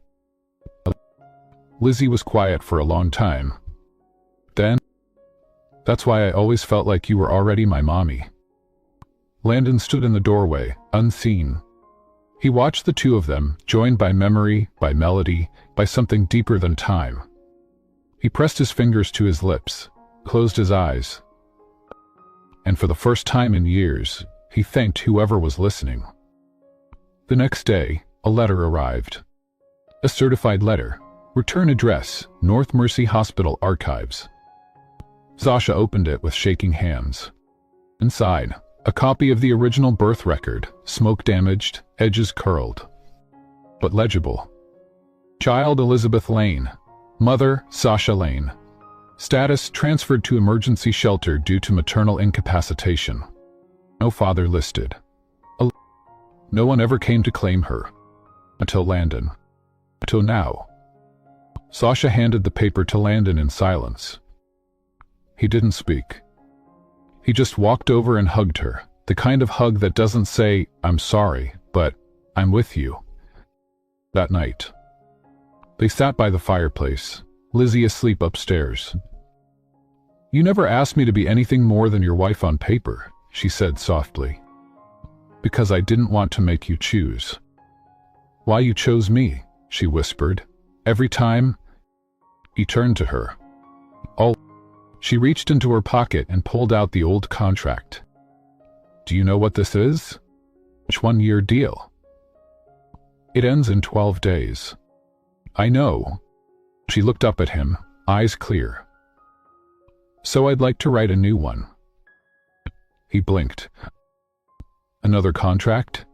[SPEAKER 1] Lizzie was quiet for a long time. Then? That's why I always felt like you were already my mommy. Landon stood in the doorway, unseen. He watched the two of them, joined by memory, by melody, by something deeper than time. He pressed his fingers to his lips, closed his eyes. And for the first time in years, he thanked whoever was listening. The next day, a letter arrived. A certified letter. Return address, North Mercy Hospital Archives. Sasha opened it with shaking hands. Inside, a copy of the original birth record, smoke-damaged, edges curled. But legible. Child Elizabeth Lane. Mother Sasha Lane. Status transferred to emergency shelter due to maternal incapacitation. No father listed. No one ever came to claim her. Until Landon. Until now. Sasha handed the paper to Landon in silence. He didn't speak. He just walked over and hugged her, the kind of hug that doesn't say, "I'm sorry," but "I'm with you." That night, they sat by the fireplace, Lizzie asleep upstairs. "You never asked me to be anything more than your wife on paper," she said softly. "Because I didn't want to make you choose." "Why you chose me," she whispered. Every time he turned to her. "Oh." She reached into her pocket and pulled out the old contract. "Do you know what this is?" "It's 1-year deal. It ends in 12 days. "I know." She looked up at him, eyes clear. "So I'd like to write a new one." He blinked. "Another contract?"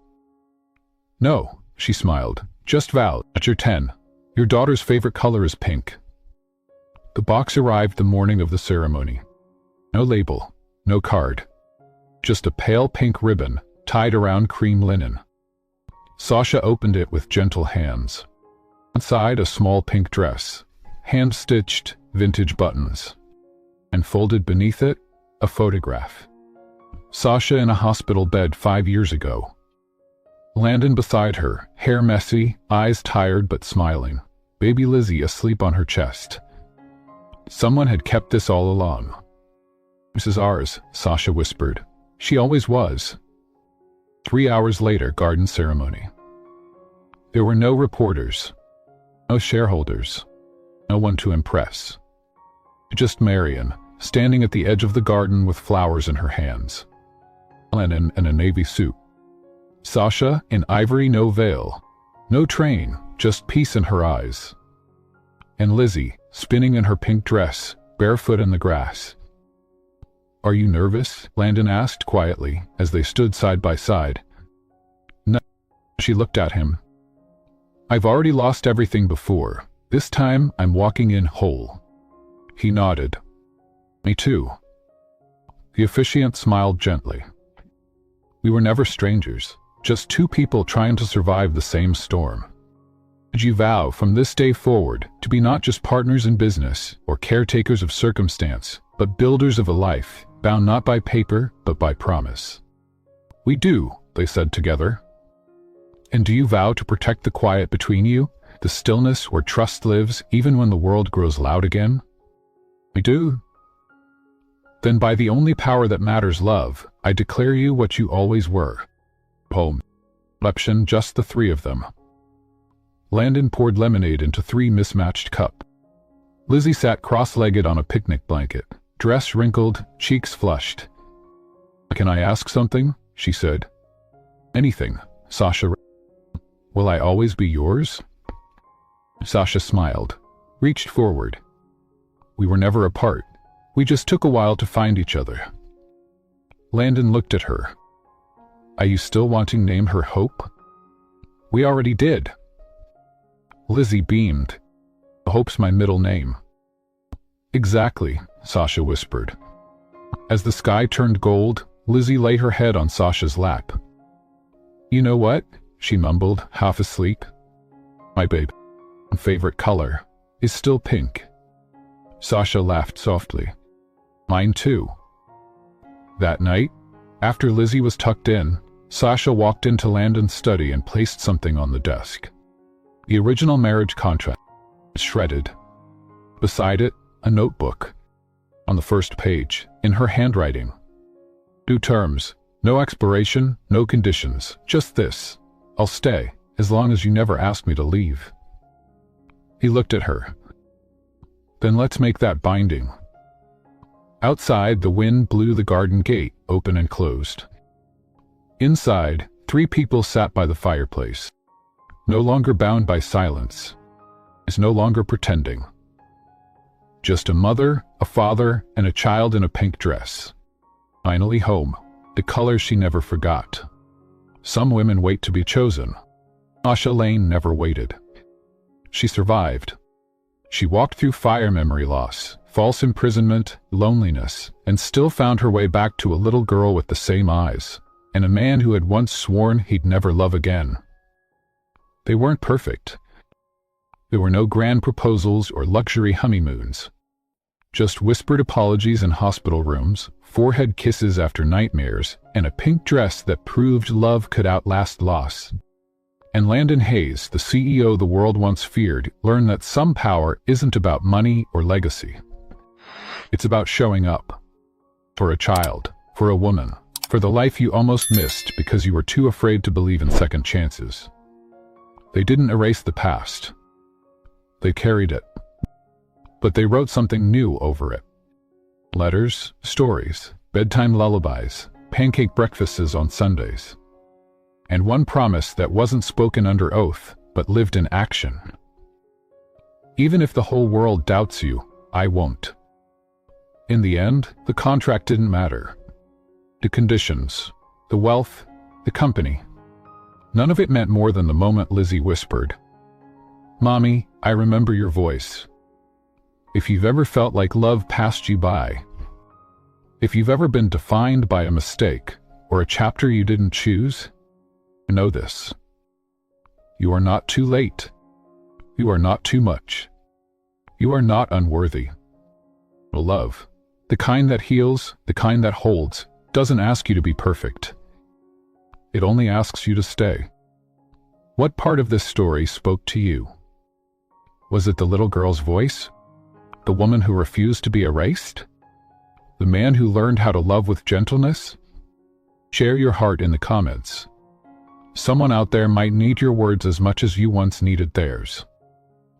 [SPEAKER 1] "No," she smiled. "Just vow that you're 10. Your daughter's favorite color is pink." The box arrived the morning of the ceremony. No label, no card. Just a pale pink ribbon tied around cream linen. Sasha opened it with gentle hands. Inside, a small pink dress, hand-stitched vintage buttons. And folded beneath it, a photograph. Sasha in a hospital bed 5 years ago. Landon beside her, hair messy, eyes tired but smiling. Baby Lizzie asleep on her chest. Someone had kept this all along. "This is ours," Sasha whispered. "She always was." 3 hours later, garden ceremony. There were no reporters, no shareholders, no one to impress. Just Marion, standing at the edge of the garden with flowers in her hands. Lennon in a navy suit. Sasha in ivory, no veil, no train, just peace in her eyes. And Lizzie, spinning in her pink dress, barefoot in the grass. "Are you nervous?" Landon asked quietly as they stood side by side. "No." She looked at him. "I've already lost everything before. This time I'm walking in whole." He nodded. "Me too." The officiant smiled gently. "We were never strangers, just two people trying to survive the same storm. Did you vow from this day forward to be not just partners in business or caretakers of circumstance, but builders of a life, bound not by paper but by promise?" "We do," they said together. "And do you vow to protect the quiet between you, the stillness where trust lives even when the world grows loud again?" "We do." "Then by the only power that matters, love, I declare you what you always were." Home. Leption, just the three of them. Landon poured lemonade into 3 mismatched cups. Lizzie sat cross-legged on a picnic blanket, dress wrinkled, cheeks flushed. "Can I ask something?" she said. "Anything," Sasha. "Will I always be yours?" Sasha smiled, reached forward. "We were never apart. We just took a while to find each other." Landon looked at her. "Are you still wanting to name her Hope?" "We already did." Lizzie beamed. "Hope's my middle name." "Exactly," Sasha whispered. As the sky turned gold, Lizzie lay her head on Sasha's lap. "You know what?" she mumbled, half asleep. "My babe favorite color is still pink." Sasha laughed softly. "Mine too." That night, after Lizzie was tucked in, Sasha walked into Landon's study and placed something on the desk. The original marriage contract, shredded. Beside it, a notebook. On the first page, in her handwriting. "New terms, no expiration, no conditions, just this. I'll stay, as long as you never ask me to leave." He looked at her. "Then let's make that binding." Outside, the wind blew the garden gate open and closed. Inside, 3 people sat by the fireplace. No longer bound by silence. Is no longer pretending. Just a mother, a father, and a child in a pink dress. Finally home, the color she never forgot. Some women wait to be chosen. Sasha Lane never waited. She survived. She walked through fire, memory loss, false imprisonment, loneliness, and still found her way back to a little girl with the same eyes, and a man who had once sworn he'd never love again. They weren't perfect. There were no grand proposals or luxury honeymoons. Just whispered apologies in hospital rooms, forehead kisses after nightmares, and a pink dress that proved love could outlast loss. And Landon Hayes, the CEO the world once feared, learned that some power isn't about money or legacy. It's about showing up. For a child, for a woman, for the life you almost missed because you were too afraid to believe in second chances. They didn't erase the past. They carried it. But they wrote something new over it. Letters, stories, bedtime lullabies, pancake breakfasts on Sundays. And one promise that wasn't spoken under oath, but lived in action. Even if the whole world doubts you, I won't. In the end, the contract didn't matter. The conditions, the wealth, the company. None of it meant more than the moment Lizzie whispered, "Mommy, I remember your voice." If you've ever felt like love passed you by, if you've ever been defined by a mistake or a chapter you didn't choose, know this. You are not too late. You are not too much. You are not unworthy. Love, the kind that heals, the kind that holds, doesn't ask you to be perfect. It only asks you to stay. What part of this story spoke to you? Was it the little girl's voice? The woman who refused to be erased? The man who learned how to love with gentleness? Share your heart in the comments. Someone out there might need your words as much as you once needed theirs.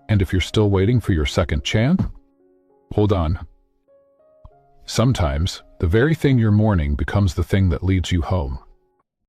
[SPEAKER 1] And if you're still waiting for your second chance, hold on. Sometimes, the very thing you're mourning becomes the thing that leads you home.